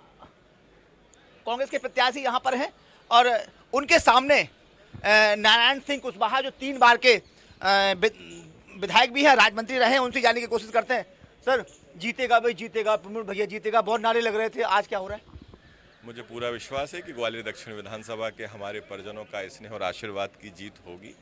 कांग्रेस के प्रत्याशी यहाँ पर हैं और उनके सामने नारायण सिंह कुशवाहा जो 3 बार के विधायक भी हैं, राज्य रहे हैं, उनसे जानने की कोशिश करते हैं। सर, जीतेगा भाई जीतेगा, प्रमोद भैया जीतेगा, बहुत नारे लग रहे थे, आज क्या हो रहा है? मुझे पूरा विश्वास है कि ग्वालियर दक्षिण विधानसभा के हमारे परिजनों का स्नेह और आशीर्वाद की जीत होगी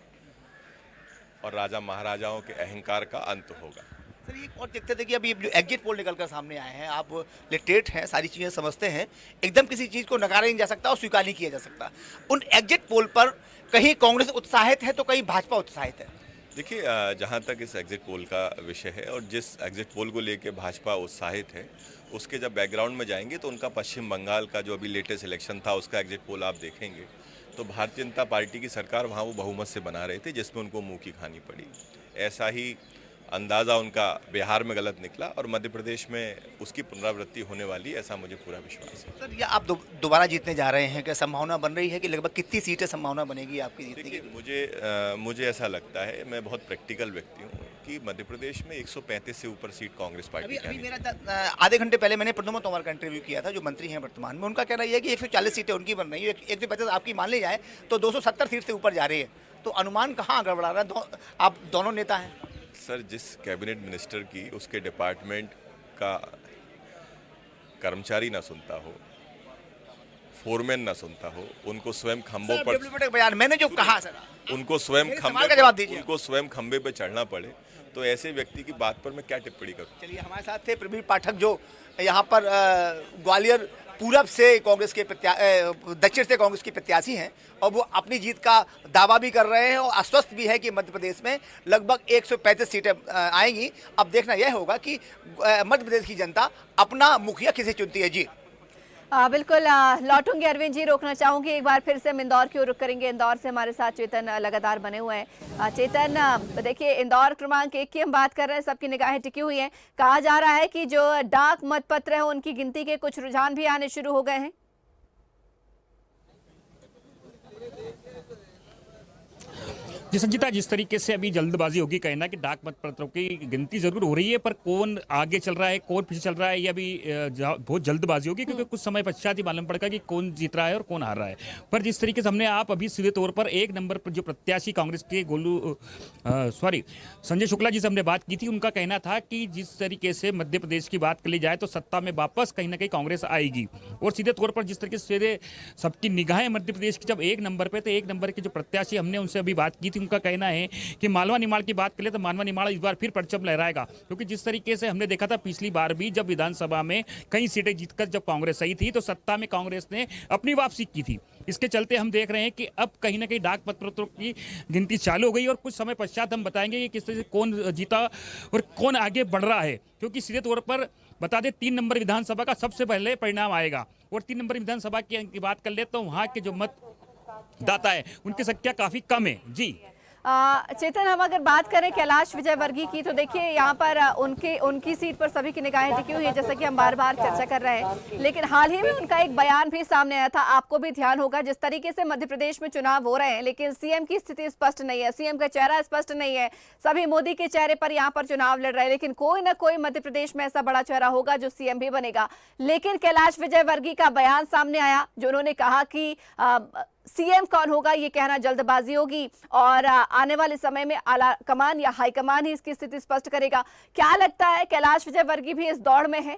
और राजा महाराजाओं के अहंकार का अंत होगा। सर, ये और देखते थे कि अभी जो एग्जिट पोल निकल कर सामने आए हैं, आप लिटरेट हैं, सारी चीज़ें समझते हैं, एकदम किसी चीज़ को नकारा नहीं जा सकता और स्वीकार नहीं किया जा सकता। उन एग्जिट पोल पर कहीं कांग्रेस उत्साहित है तो कहीं भाजपा उत्साहित है। देखिए, जहाँ तक इस एग्जिट पोल का विषय है और जिस एग्जिट पोल को लेकर भाजपा उत्साहित है उसके जब बैकग्राउंड में जाएंगे तो उनका पश्चिम बंगाल का जो अभी लेटेस्ट इलेक्शन था उसका एग्जिट पोल आप देखेंगे तो भारतीय जनता पार्टी की सरकार वहाँ वो बहुमत से बना रहे थे जिसमें उनको मुँह की खानी पड़ी। ऐसा ही अंदाज़ा उनका बिहार में गलत निकला और मध्य प्रदेश में उसकी पुनरावृत्ति होने वाली, ऐसा मुझे पूरा विश्वास है। सर, ये आप दोबारा जीतने जा रहे हैं, क्या संभावना बन रही है कि लगभग कितनी सीटें संभावना बनेगी आपकी जीतने की? मुझे ऐसा लगता है, मैं बहुत प्रैक्टिकल व्यक्ति हूँ कि मध्य प्रदेश में 135 से ऊपर सीट कांग्रेस पार्टी की। अभी मेरा आधे घंटे पहले मैंने प्रद्युम्न तोमर का इंटरव्यू किया था जो मंत्री हैं वर्तमान में, उनका कहना यह है कि 140 सीटें उनकी बन रही है, 150 आपकी मान ली जाए तो 270 सीट से ऊपर जा रही है। तो अनुमान कहाँ गड़बड़ा रहा है? आप दोनों नेता हैं सर, जिस कैबिनेट मिनिस्टर की उसके डिपार्टमेंट का कर्मचारी ना सुनता हो, फोरमैन ना सुनता हो, उनको स्वयं खंभों पर बयान मैंने जो कहा सर, उनको स्वयं खंभे पे चढ़ना पड़े तो ऐसे व्यक्ति की बात पर मैं क्या टिप्पणी करूं? चलिए, हमारे साथ थे प्रवीण पाठक जो यहाँ पर ग्वालियर पूरब से कांग्रेस के दक्षिण से कांग्रेस के प्रत्याशी हैं और वो अपनी जीत का दावा भी कर रहे हैं और आश्वस्त भी है कि मध्य प्रदेश में लगभग 135 सीटें आएंगी। अब देखना यह होगा कि मध्य प्रदेश की जनता अपना मुखिया किसे चुनती है। जी बिल्कुल, लौटूंगी अरविंद जी, रोकना चाहूंगी एक बार फिर से हम इंदौर की ओर रुक करेंगे। इंदौर से हमारे साथ चेतन लगातार बने हुए हैं। चेतन, देखिए इंदौर क्रमांक 1 की हम बात कर रहे हैं, सबकी निगाहें टिकी हुई हैं। कहा जा रहा है कि जो डाक मतपत्र है उनकी गिनती के कुछ रुझान भी आने शुरू हो गए हैं। जी संचिता, जिस तरीके से अभी जल्दबाजी होगी कहना कि डाक मतपत्रों की गिनती जरूर हो रही है पर कौन आगे चल रहा है कौन पीछे चल रहा है ये अभी बहुत जल्दबाजी होगी क्योंकि कुछ समय पश्चात ही मालूम पड़ेगा कि कौन जीत रहा है और कौन हार रहा है। पर जिस तरीके से हमने आप अभी सीधे तौर पर 1 नंबर पर जो प्रत्याशी कांग्रेस के संजय शुक्ला जी से हमने बात की थी, उनका कहना था कि जिस तरीके से मध्य प्रदेश की बात कर ली जाए तो सत्ता में वापस कहीं ना कहीं कांग्रेस आएगी और सीधे तौर पर जिस तरीके से सबकी निगाहें मध्य प्रदेश की जब 1 नंबर पे तो 1 नंबर के जो प्रत्याशी हमने उनसे अभी बात की थी उनका कहना है कि मालवा निमाड़ की बात करें तो मालवा निमाड़ इस बार फिर परचम लहराएगा क्योंकि जिस तरीके से हमने देखा था पिछली बार भी जब विधानसभा में कई सीटें जीतकर जब कांग्रेस आई थी तो सत्ता में कांग्रेस ने अपनी वापसी की थी। इसके चलते हम देख रहे हैं कि अब कहीं ना कहीं डाक मतपत्रों की गिनती चालू हो गई और कुछ समय पश्चात हम बताएंगे कि किस तरह से कौन जीता और कौन आगे बढ़ रहा है क्योंकि सीधे तौर पर बता दें 3 नंबर विधानसभा का सबसे पहले परिणाम आएगा और 3 नंबर विधानसभा की बात कर ले तो वहां के जो मतदाता है उनकी संख्या काफी कम है। जी चेतन, हम अगर बात करें कैलाश विजयवर्गीय की तो देखिए यहाँ पर उनकी सीट पर सभी की निगाहें टिकी हुई है, जैसा कि हम बार बार चर्चा कर रहे हैं। लेकिन हाल ही में उनका एक बयान भी सामने आया था, आपको भी ध्यान होगा, जिस तरीके से मध्य प्रदेश में चुनाव हो रहे हैं लेकिन सीएम की स्थिति स्पष्ट नहीं है, सीएम का चेहरा स्पष्ट नहीं है। सभी मोदी के चेहरे पर यहाँ पर चुनाव लड़ रहे हैं, लेकिन कोई ना कोई मध्य प्रदेश में ऐसा बड़ा चेहरा होगा जो सीएम भी बनेगा। लेकिन कैलाश विजयवर्गीय का बयान सामने आया जो उन्होंने कहा कि सीएम कौन होगा ये कहना जल्दबाजी होगी और आने वाले समय में आला कमान या हाईकमान ही इसकी स्थिति स्पष्ट करेगा। क्या लगता है, कैलाश विजयवर्गीय भी इस दौड़ में है?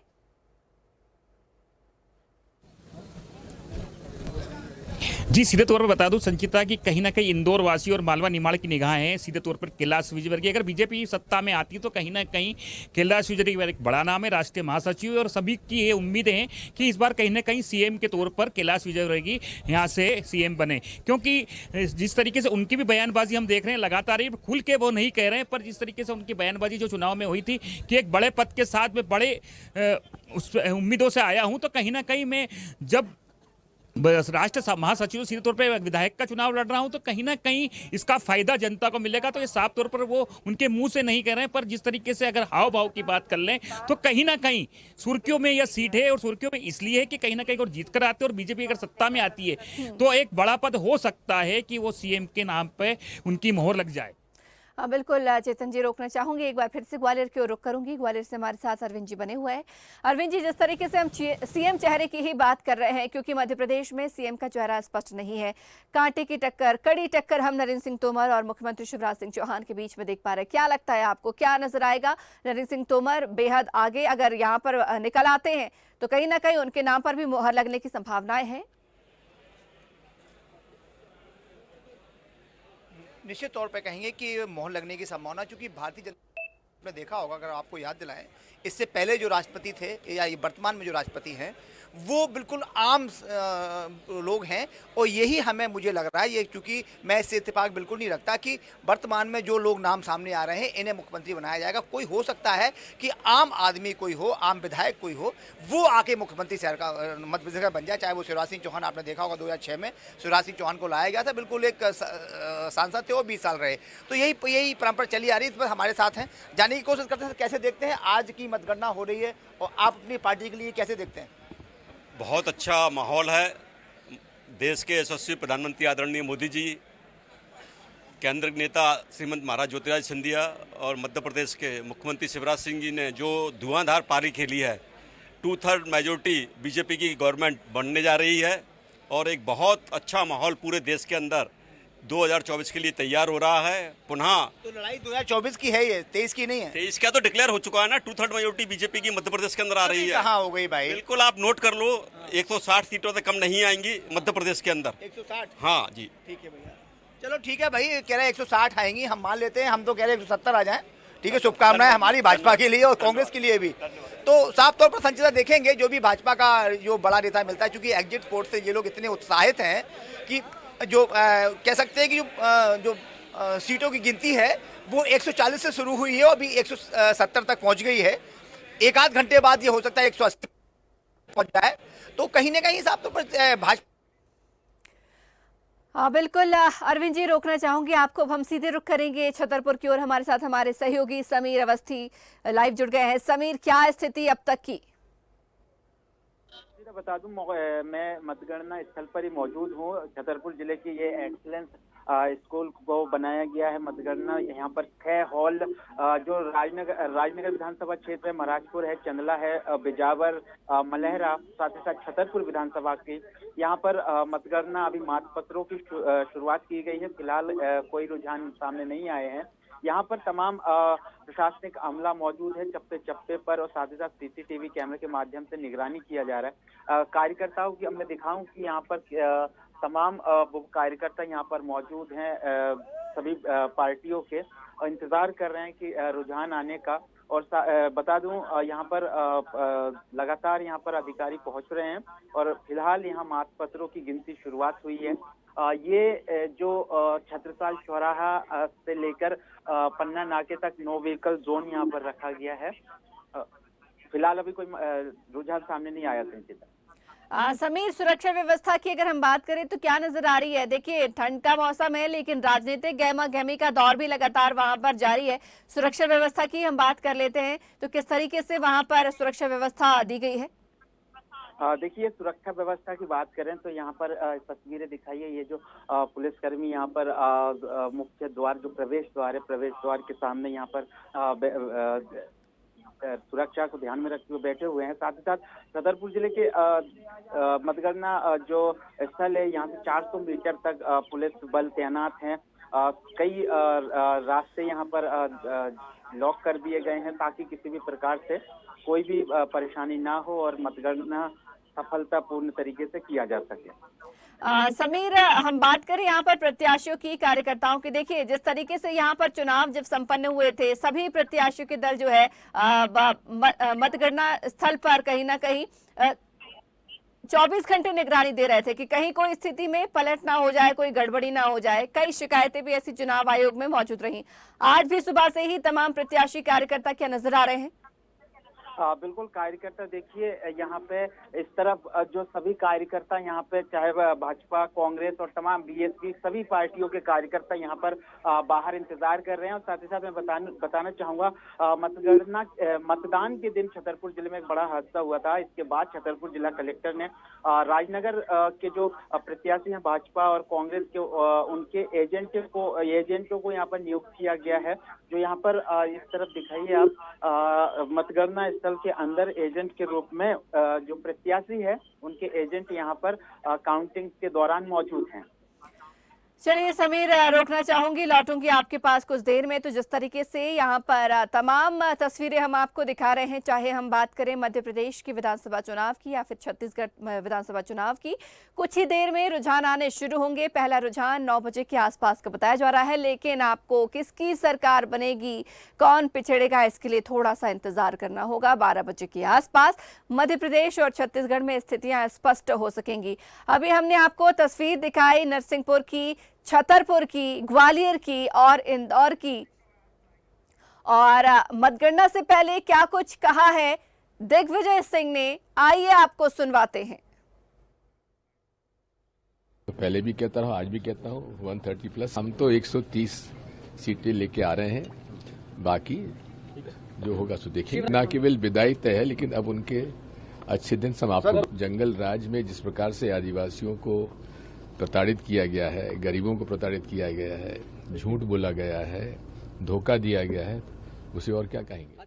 जी, सीधे तौर पर बता दूं संचिता कि कहीं ना कहीं इंदौर वासी और मालवा निमाड़ की निगाहें सीधे तौर पर कैलाश विजयवर्गीय। अगर बीजेपी सत्ता में आती तो कहीं ना कहीं कैलाश विजयवर्गीय एक बड़ा नाम है, राष्ट्रीय महासचिव, और सभी की ये उम्मीदें हैं कि इस बार कहीं ना कहीं सीएम के तौर पर कैलाश विजयवर्गीय यहाँ से सीएम बने। क्योंकि जिस तरीके से उनकी भी बयानबाजी हम देख रहे हैं लगातार, ही खुल के वो नहीं कह रहे हैं, पर जिस तरीके से उनकी बयानबाजी जो चुनाव में हुई थी कि एक बड़े पद के साथ में बड़े उस उम्मीदों से आया हूँ, तो कहीं ना कहीं मैं जब राष्ट्र महासचिव सीधे तौर पर विधायक का चुनाव लड़ रहा हूं तो कहीं ना कहीं इसका फायदा जनता को मिलेगा। तो ये साफ तौर पर वो उनके मुंह से नहीं कह रहे हैं, पर जिस तरीके से अगर हाव भाव की बात कर लें तो कहीं ना कहीं सुर्खियों में यह सीट है, और सुर्खियों में इसलिए है कि कहीं ना कहीं अगर जीत कर आते हैं और बीजेपी अगर सत्ता में आती है तो एक बड़ा पद हो सकता है कि वो सीएम के नाम पे उनकी मोहर लग जाए। बिल्कुल चेतन जी, रोकना चाहूंगी, एक बार फिर से ग्वालियर की ओर रुख करूंगी। ग्वालियर से हमारे साथ अरविंद जी बने हुए हैं। अरविंद जी, जिस तरीके से हम सीएम चेहरे की ही बात कर रहे हैं, क्योंकि मध्य प्रदेश में सीएम का चेहरा स्पष्ट नहीं है, कांटे की टक्कर, कड़ी टक्कर हम नरेंद्र सिंह तोमर और मुख्यमंत्री शिवराज सिंह चौहान के बीच में देख पा रहे हैं। क्या लगता है आपको, क्या नजर आएगा? नरेंद्र सिंह तोमर बेहद आगे अगर यहाँ पर निकल आते हैं तो कहीं ना कहीं उनके नाम पर भी मुहर लगने की संभावनाएं हैं। निश्चित तौर पे कहेंगे कि मोहर लगने की संभावना, क्योंकि भारतीय जनता ने देखा होगा, अगर आपको याद दिलाएं, इससे पहले जो राष्ट्रपति थे या ये वर्तमान में जो राष्ट्रपति हैं वो बिल्कुल आम लोग हैं। और यही हमें मुझे लग रहा है, ये क्योंकि मैं इससे इत्तेफाक बिल्कुल नहीं रखता कि वर्तमान में जो लोग नाम सामने आ रहे हैं इन्हें मुख्यमंत्री बनाया जाएगा। कोई हो सकता है कि आम आदमी कोई हो, आम विधायक कोई हो, वो आके मुख्यमंत्री शहर का मध्य प्रदेश का बन जाए। चाहे वो शिवराज सिंह चौहान, आपने देखा होगा 2006 में शिवराज सिंह चौहान को लाया गया था, बिल्कुल एक सांसद थे और 20 साल रहे। तो यही परंपरा चली आ रही है। इस पर हमारे साथ हैं, जानने की कोशिश करते हैं कैसे देखते हैं आज की मतगणना हो रही है और आप अपनी पार्टी के लिए कैसे देखते हैं? बहुत अच्छा माहौल है। देश के यशस्वी प्रधानमंत्री आदरणीय मोदी जी, केंद्र के नेता श्रीमंत महाराज ज्योतिरादित्य सिंधिया और मध्य प्रदेश के मुख्यमंत्री शिवराज सिंह जी ने जो धुआंधार पारी खेली है, 2/3 मेजोरिटी बीजेपी की गवर्नमेंट बनने जा रही है और एक बहुत अच्छा माहौल पूरे देश के अंदर 2024 के लिए तैयार हो रहा है। पुनः तो लड़ाई 2024 की है, ये 23 की नहीं है। 23 का तो डिक्लेयर हो चुका है ना। 2/3 मेजोरिटी बीजेपी की मध्य प्रदेश के अंदर आ रही है। कहाँ हो गई भाई? बिल्कुल, आप नोट कर लो, 160 सीटों से कम नहीं आएंगी मध्य प्रदेश के अंदर। 160? हाँ जी, ठीक है भैया, चलो ठीक है भाई, कह रहे 160 आएंगी, हम मान लेते हैं। हम तो कह रहे 170 आ जाएं। ठीक है, शुभकामनाएं हमारी भाजपा के लिए और कांग्रेस के लिए भी। तो साफ तौर पर संचिता देखेंगे जो भी भाजपा का जो बड़ा नेता मिलता है, क्योंकि एग्जिट पोल से ये लोग इतने उत्साहित हैं कि जो कह सकते हैं कि जो सीटों की गिनती है वो 140 से शुरू हुई है और अभी 170 तक पहुंच गई है। एक आध घंटे बाद ये हो सकता है 180 पहुंच जाए। तो कहीं ना कहीं साफ तौर पर भाजपा। हाँ बिल्कुल अरविंद जी, रोकना चाहूंगी आपको। अब हम सीधे रुख करेंगे छतरपुर की ओर। हमारे साथ हमारे सहयोगी समीर अवस्थी लाइव जुड़ गए हैं। समीर, क्या स्थिति अब तक की? बता दूं, मैं मतगणना स्थल पर ही मौजूद हूं। छतरपुर जिले की ये एक्सीलेंस स्कूल को बनाया गया है मतगणना। यहाँ पर 6 हॉल जो राजनगर विधानसभा क्षेत्र है, महाराजपुर है, चंदला है, बिजावर, मलहरा, साथ ही साथ छतरपुर विधानसभा की यहाँ पर मतगणना अभी मतपत्रों की शुरुआत की गई है। फिलहाल कोई रुझान सामने नहीं आए हैं। यहाँ पर तमाम प्रशासनिक अमला मौजूद है चप्पे चप्पे पर, और साथ ही साथ सीसीटीवी कैमरे के माध्यम से निगरानी किया जा रहा है। कार्यकर्ताओं की अब मैं दिखाऊं कि यहाँ पर तमाम कार्यकर्ता यहाँ पर मौजूद हैं, सभी पार्टियों के, और इंतजार कर रहे हैं कि रुझान आने का। और बता दूं, यहाँ पर लगातार यहाँ पर अधिकारी पहुंच रहे हैं और फिलहाल यहाँ मतपत्रों की गिनती शुरुआत हुई है। ये जो छत्रसाल चौराहा से लेकर पन्ना नाके तक नो व्हीकल जोन यहाँ पर रखा गया है। फिलहाल अभी कोई रुझान सामने नहीं आया संचिता। समीर, सुरक्षा व्यवस्था की अगर हम बात करें तो क्या नजर आ रही है? देखिए, ठंड का मौसम है लेकिन राजनीतिक गहमा गहमी का दौर भी लगातार वहां पर जारी है। सुरक्षा व्यवस्था की हम बात कर लेते हैं तो किस तरीके से वहां पर सुरक्षा व्यवस्था दी गई है? देखिए, सुरक्षा व्यवस्था की बात करें तो यहाँ पर तस्वीरें दिखाई है। ये जो पुलिसकर्मी यहाँ पर मुख्य द्वार, जो प्रवेश द्वार है, प्रवेश द्वार के सामने यहाँ पर सुरक्षा को ध्यान में रखते हुए बैठे हुए हैं। साथ ही साथ छतरपुर जिले के मतगणना जो स्थल है, यहाँ से 400 मीटर तक पुलिस बल तैनात हैं। कई रास्ते यहाँ पर लॉक कर दिए गए हैं ताकि किसी भी प्रकार से कोई भी परेशानी ना हो और मतगणना सफलतापूर्ण तरीके से किया जा सके। समीर, हम बात करें यहाँ पर प्रत्याशियों की, कार्यकर्ताओं की, देखिए जिस तरीके से यहाँ पर चुनाव जब संपन्न हुए थे, सभी प्रत्याशियों के दल जो है मतगणना स्थल पर कहीं ना कहीं 24 घंटे निगरानी दे रहे थे कि कहीं कोई स्थिति में पलट ना हो जाए, कोई गड़बड़ी ना हो जाए। कई शिकायतें भी ऐसी चुनाव आयोग में मौजूद रही। आज भी सुबह से ही तमाम प्रत्याशी कार्यकर्ता क्या नजर आ रहे हैं? बिल्कुल, कार्यकर्ता देखिए यहाँ पे इस तरफ जो सभी कार्यकर्ता यहाँ पे, चाहे वह भाजपा, कांग्रेस और तमाम बीएसपी, सभी पार्टियों के कार्यकर्ता यहाँ पर बाहर इंतजार कर रहे हैं। और साथ ही साथ मैं बताना चाहूंगा, मतदान के दिन छतरपुर जिले में एक बड़ा हादसा हुआ था। इसके बाद छतरपुर जिला कलेक्टर ने राजनगर के जो प्रत्याशी हैं भाजपा और कांग्रेस के, उनके एजेंटों को यहाँ पर नियुक्त किया गया है। जो यहाँ पर इस तरफ दिखाइए आप, मतगणना स्थल के अंदर एजेंट के रूप में जो प्रत्याशी है उनके एजेंट यहाँ पर काउंटिंग के दौरान मौजूद हैं। चलिए समीर, रोकना चाहूंगी, लौटूंगी आपके पास कुछ देर में। तो जिस तरीके से यहाँ पर तमाम तस्वीरें हम आपको दिखा रहे हैं, चाहे हम बात करें मध्य प्रदेश की विधानसभा चुनाव की या फिर छत्तीसगढ़ विधानसभा चुनाव की, कुछ ही देर में रुझान आने शुरू होंगे। पहला रुझान 9 बजे के आसपास का बताया जा रहा है, लेकिन आपको किसकी सरकार बनेगी, कौन पिछड़ेगा, इसके लिए थोड़ा सा इंतजार करना होगा। 12 बजे के आसपास मध्य प्रदेश और छत्तीसगढ़ में स्थितियां स्पष्ट हो सकेंगी। अभी हमने आपको तस्वीर दिखाई नरसिंहपुर की, छतरपुर की, ग्वालियर की और इंदौर की, और मतगणना से पहले क्या कुछ कहा है दिग्विजय सिंह ने, आइए आपको सुनवाते हैं। तो पहले भी कहता रहा, आज भी कहता हूँ, 130 प्लस। हम तो 130 सीटें लेके आ रहे हैं, बाकी जो होगा सो देखिए। ना केवल विदाई तय है, लेकिन अब उनके अच्छे दिन समाप्त हो। जंगल राज में जिस प्रकार से आदिवासियों को प्रताड़ित किया गया है, गरीबों को प्रताड़ित किया गया है, झूठ बोला गया है, धोखा दिया गया है, उसे और क्या कहेंगे।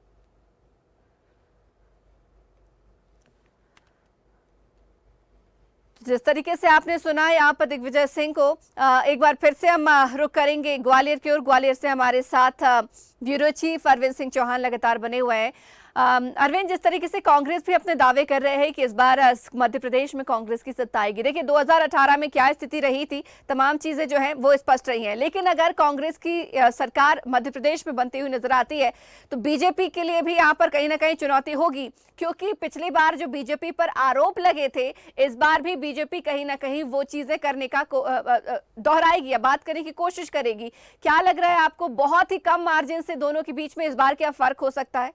जिस तरीके से आपने सुना यहाँ पर दिग्विजय सिंह को, एक बार फिर से हम रुख करेंगे ग्वालियर की ओर। ग्वालियर से हमारे साथ ब्यूरो चीफ अरविंद सिंह चौहान लगातार बने हुए हैं। अरविंद, जिस तरीके से कांग्रेस भी अपने दावे कर रहे हैं कि इस बार मध्य प्रदेश में कांग्रेस की सत्ता आएगी, देखिए 2018 में क्या स्थिति रही थी, तमाम चीजें जो हैं वो स्पष्ट रही हैं, लेकिन अगर कांग्रेस की सरकार मध्य प्रदेश में बनती हुई नजर आती है तो बीजेपी के लिए भी यहाँ पर कहीं ना कहीं चुनौती होगी, क्योंकि पिछली बार जो बीजेपी पर आरोप लगे थे, इस बार भी बीजेपी कहीं ना कहीं वो चीजें करने का दोहराएगी या बात करने की कोशिश करेगी। क्या लग रहा है आपको, बहुत ही कम मार्जिन से दोनों के बीच में इस बार क्या फर्क हो सकता है?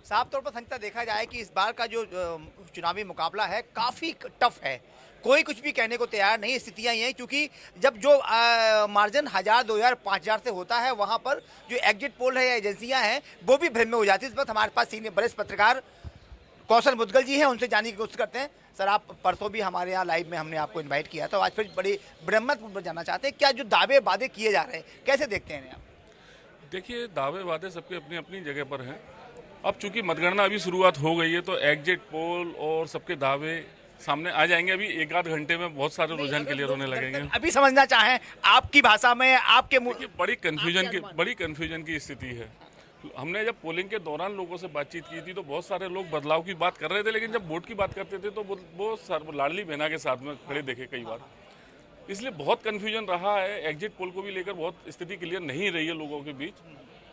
साफ तौर पर संचिता देखा जाए कि इस बार का जो चुनावी मुकाबला है काफ़ी टफ है। कोई कुछ भी कहने को तैयार नहीं। स्थितियां ये हैं क्योंकि जब जो मार्जिन 1000, 2000, 5000 से होता है, वहां पर जो एग्जिट पोल है या एजेंसियां हैं वो भी भ्रम में हो जाती है। इस वक्त हमारे पास सीनियर वरिष्ठ पत्रकार कौशल मुदगल जी हैं, उनसे जानने की कोशिश करते हैं। सर, आप परसों भी हमारे यहाँ लाइव में हमने आपको इन्वाइट किया था, आज फिर बड़ी ब्रह्मत्व जानना चाहते हैं, क्या जो दावे वादे किए जा रहे हैं कैसे देखते हैं आप? देखिए, दावे वादे सबके अपनी अपनी जगह पर हैं। अब चूंकि मतगणना अभी शुरुआत हो गई है तो एग्जिट पोल और सबके दावे सामने आ जाएंगे। अभी 1-8 घंटे में बहुत सारे रुझान क्लियर होने लगेंगे। अभी समझना चाहें आपकी भाषा में, आपके बड़ी कंफ्यूजन की स्थिति है। हमने जब पोलिंग के दौरान लोगों से बातचीत की थी तो बहुत सारे लोग बदलाव की बात कर रहे थे, लेकिन जब वोट की बात करते थे तो वो लाडली बहना के साथ में खड़े देखे कई बार, इसलिए बहुत कंफ्यूजन रहा है। एग्जिट पोल को भी लेकर बहुत स्थिति क्लियर नहीं रही है लोगों के बीच।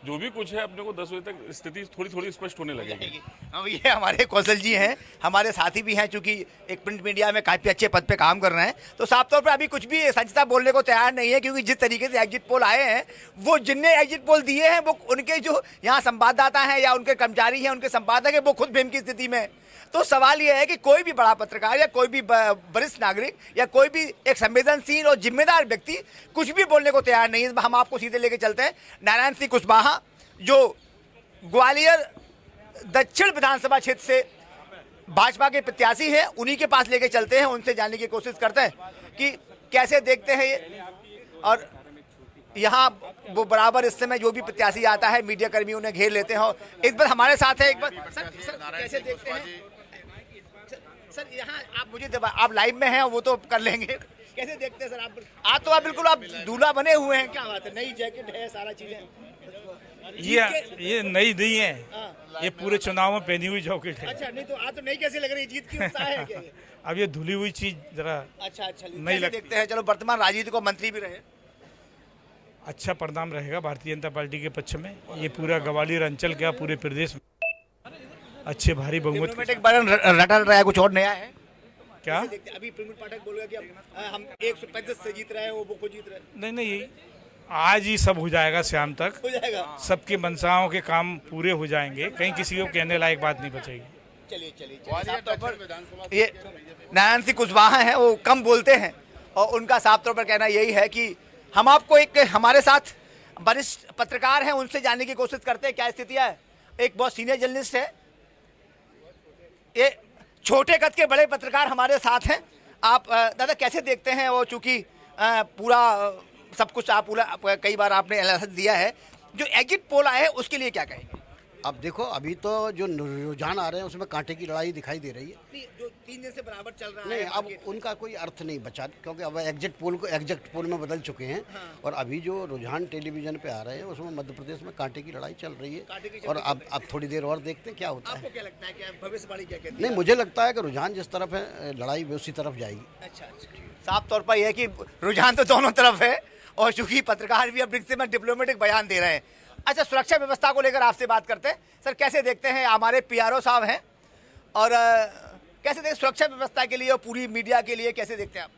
जो भी कुछ है अपने को 10 बजे तक स्थिति थोड़ी थोड़ी स्पष्ट होने लगेगी। अब ये हमारे कौशल जी हैं, हमारे साथी भी हैं, चूंकि एक प्रिंट मीडिया में काफी अच्छे पद पे काम कर रहे हैं, तो साफ तौर पर अभी कुछ भी संचिता बोलने को तैयार नहीं है, क्योंकि जिस तरीके से एग्जिट पोल आए हैं, वो जिनने एग्जिट पोल दिए हैं वो उनके जो यहाँ संवाददाता हैं या उनके कर्मचारी हैं, उनके संपादक हैं, वो खुद भीम की स्थिति में। तो सवाल यह है कि कोई भी बड़ा पत्रकार या कोई भी वरिष्ठ नागरिक या कोई भी एक संवेदनशील और जिम्मेदार व्यक्ति कुछ भी बोलने को तैयार नहीं है। हम आपको सीधे लेके चलते हैं नारायण सिंह कुशवाहा, जो ग्वालियर दक्षिण विधानसभा क्षेत्र से भाजपा के प्रत्याशी हैं, उन्हीं के पास लेके चलते हैं, उनसे जानने की कोशिश करते हैं कि कैसे देखते हैं ये। और यहाँ वो बराबर इस समय जो भी प्रत्याशी आता है मीडिया कर्मी उन्हें घेर लेते हैं। और एक बार हमारे साथ है, एक बार सर कैसे देखते हैं सर यहाँ आप मुझे आप लाइव में हैं, वो तो कर लेंगे, कैसे देखते हैं सर आप? तो आप बिल्कुल आप दूल्हा बने हुए हैं, क्या बात है, नई जैकेट है, सारा चीजें ये नई नहीं है, ये पूरे चुनाव में पहनी हुई जैकेट है। अच्छा, नहीं तो आज तो नई कैसे लग रही है, जीत की उत्साह है क्या? अब ये धुली हुई चीज जरा अच्छा नहीं लगती। देखते हैं। चलो, वर्तमान राजनीति को मंत्री भी रहे, अच्छा परिणाम रहेगा भारतीय जनता पार्टी के पक्ष में। ये पूरा ग्वालियर अंचल क्या पूरे प्रदेश में अच्छे भारी बहुमत रटल रहा है, कुछ और नया है क्या? अभी प्रमोद पाठक बोलेगा कि हम 135 से जीत रहे हैं, वो को जीत रहे हैं। नहीं, आज ही सब हो जाएगा, शाम तक हो जाएगा, सबके मनसाओं के काम पूरे हो जाएंगे, कहीं किसी को कहने लायक बात नहीं बचेगी। चलिए। ये नारायण सिंह कुशवाहा हैं, वो कम बोलते हैं और उनका साफ तौर पर कहना यही है कि हम आपको एक हमारे साथ वरिष्ठ पत्रकार हैं, उनसे जानने की कोशिश करते हैं क्या स्थितियां है। एक बहुत सीनियर जर्नलिस्ट है, ये छोटे कद के बड़े पत्रकार हमारे साथ हैं। आप दादा कैसे देखते हैं वो, चूंकि पूरा सब कुछ आप पूरा कई बार आपने एनालिसिस दिया है, जो एग्जिट पोल आए हैं उसके लिए क्या कहेंगे? अब देखो, अभी तो जो रुझान आ रहे हैं उसमें कांटे की लड़ाई दिखाई दे रही है। जो 3 दिन से बराबर चल रहा नहीं, है, अब उनका कोई अर्थ नहीं बचा, क्योंकि अब एग्जिट पोल में बदल चुके हैं। और अभी जो रुझान टेलीविजन पे आ रहे हैं उसमें मध्य प्रदेश में कांटे की लड़ाई चल रही है। और अब थोड़ी देर और देखते हैं क्या होता है। आपको क्या लगता है, क्या भविष्यवाणी क्या कहती है? नहीं, मुझे लगता है कि रुझान जिस तरफ है लड़ाई भी उसी तरफ जाएगी। अच्छा, साफ तौर पर यह है कि रुझान तो दोनों तरफ है, और चूंकि पत्रकार भी अब रिक्ति में डिप्लोमेटिक बयान दे रहे हैं। अच्छा, सुरक्षा व्यवस्था को लेकर आपसे बात करते हैं सर, कैसे देखते हैं? हमारे पीआरओ साहब हैं, और कैसे देखते सुरक्षा व्यवस्था के लिए और पूरी मीडिया के लिए कैसे देखते हैं आप?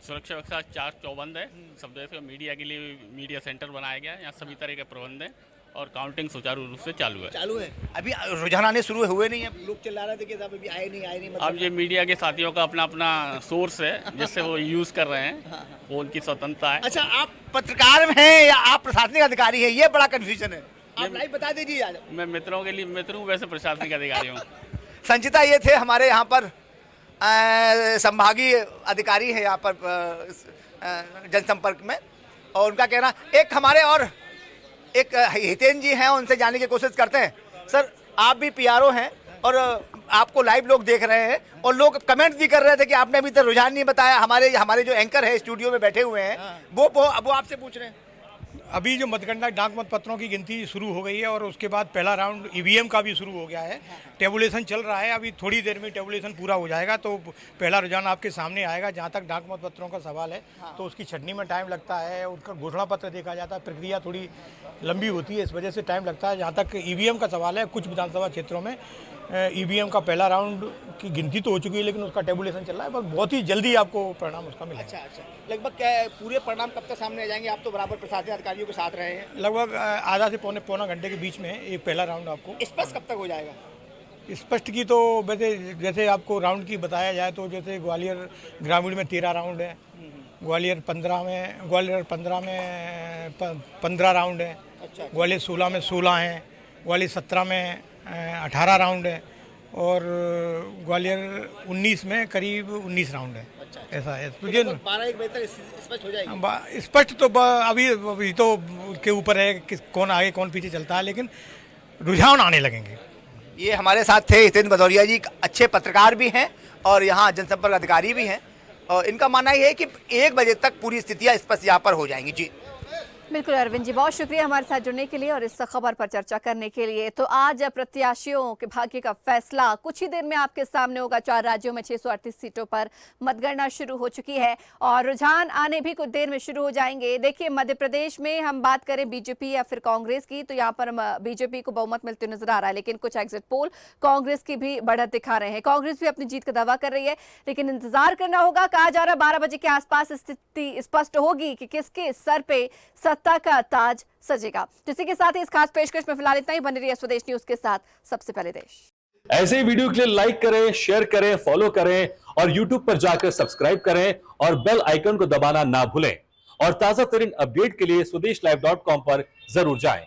सुरक्षा व्यवस्था 4 चौबंद है, सब जगह मीडिया के लिए मीडिया सेंटर बनाया गया है, यहाँ सभी तरह के प्रबंध हैं और काउंटिंग सुचारू रूप से चालू है। अभी रुझान आने शुरू हुए नहीं है, लोग चिल्ला रहे थे कि साहब अभी आए नहीं मतलब। अब ये मीडिया के साथियों का अपना अपना सोर्स है जिससे वो यूज कर रहे हैं, वो उनकी स्वतंत्रता है। अच्छा, आप पत्रकार हैं या आप प्रशासनिक अधिकारी हैं, ये बड़ा कंफ्यूजन है, आप लाइव बता दीजिए आज। मैं मित्रों के लिए मित्र हूँ, वैसे प्रशासनिक अधिकारी हूँ। संचिता ये थे हमारे यहाँ पर संभागीय अधिकारी है यहाँ पर जनसंपर्क में, और उनका कहना एक हमारे और एक हितेन जी हैं, उनसे जानने की कोशिश करते हैं। सर, आप भी पीआरओ हैं और आपको लाइव लोग देख रहे हैं, और लोग कमेंट भी कर रहे थे कि आपने अभी तक रुझान नहीं बताया। हमारे जो एंकर है स्टूडियो में बैठे हुए हैं, वो आपसे पूछ रहे हैं। अभी जो मतगणना डाक मत पत्रों की गिनती शुरू हो गई है, और उसके बाद पहला राउंड ईवीएम का भी शुरू हो गया है। टेबुलेशन चल रहा है, अभी थोड़ी देर में टेबुलेशन पूरा हो जाएगा तो पहला रुझान आपके सामने आएगा। जहाँ तक डाक मत पत्रों का सवाल है, तो उसकी छटनी में टाइम लगता है, उनका घोषणा पत्र देखा जाता है, प्रक्रिया थोड़ी लंबी होती है, इस वजह से टाइम लगता है। जहाँ तक ईवीएम का सवाल है, कुछ विधानसभा क्षेत्रों में ईवीएम का पहला राउंड की गिनती तो हो चुकी है, लेकिन उसका टेबुलेशन चल रहा है, पर बहुत ही जल्दी आपको परिणाम उसका मिलेगा। अच्छा, लगभग पूरे परिणाम कब तक सामने आ जाएंगे? आप तो बराबर प्रशासनिक अधिकारियों के साथ रहे हैं। लगभग आधा से पौना घंटे के बीच में एक पहला राउंड आपको स्पष्ट कब तक हो जाएगा? स्पष्ट की तो वैसे जैसे आपको राउंड की बताया जाए तो जैसे ग्वालियर ग्रामीण में 13 राउंड है, ग्वालियर 15 में 15 राउंड है, ग्वालियर 16 में 16 हैं, ग्वालियर 17 में 18 राउंड है, और ग्वालियर 19 में करीब 19 राउंड है। ऐसा है। तो 12-1 बजे तक स्पष्ट हो जाएगी। स्पष्ट तो अभी तो के ऊपर है कि कौन आगे कौन पीछे चलता है, लेकिन रुझान आने लगेंगे। ये हमारे साथ थे हितेन भदौरिया जी, अच्छे पत्रकार भी हैं और यहाँ जनसंपर्क अधिकारी भी हैं, और इनका मानना ये है कि 1 बजे तक पूरी स्थितियाँ स्पष्ट यहाँ पर हो जाएंगी। जी बिल्कुल अरविंद जी, बहुत शुक्रिया हमारे साथ जुड़ने के लिए और इस खबर पर चर्चा करने के लिए। तो आज प्रत्याशियों के भाग्य का फैसला कुछ ही देर में आपके सामने होगा। 4 राज्यों में 638 सीटों पर मतगणना शुरू हो चुकी है और रुझान आने भी कुछ देर में शुरू हो जाएंगे। देखिए, मध्य प्रदेश में हम बात करें बीजेपी या फिर कांग्रेस की, तो यहाँ पर बीजेपी को बहुमत मिलते नजर आ रहा है, लेकिन कुछ एग्जिट पोल कांग्रेस की भी बढ़त दिखा रहे हैं। कांग्रेस भी अपनी जीत का दावा कर रही है, लेकिन इंतजार करना होगा। कहा जा रहा है 12 बजे के आसपास स्थिति स्पष्ट होगी कि किसके सर पे सत्ता का ताज सजेगा। इसी के साथ ही इस खास पेशकश में फिलहाल इतना ही। बने रहिए स्वदेश न्यूज के साथ, सबसे पहले देश। ऐसे ही वीडियो के लिए लाइक करें, शेयर करें, फॉलो करें और YouTube पर जाकर सब्सक्राइब करें और बेल आइकन को दबाना ना भूलें। और ताजा तरीन अपडेट के लिए स्वदेशलाइव.com पर जरूर जाएं।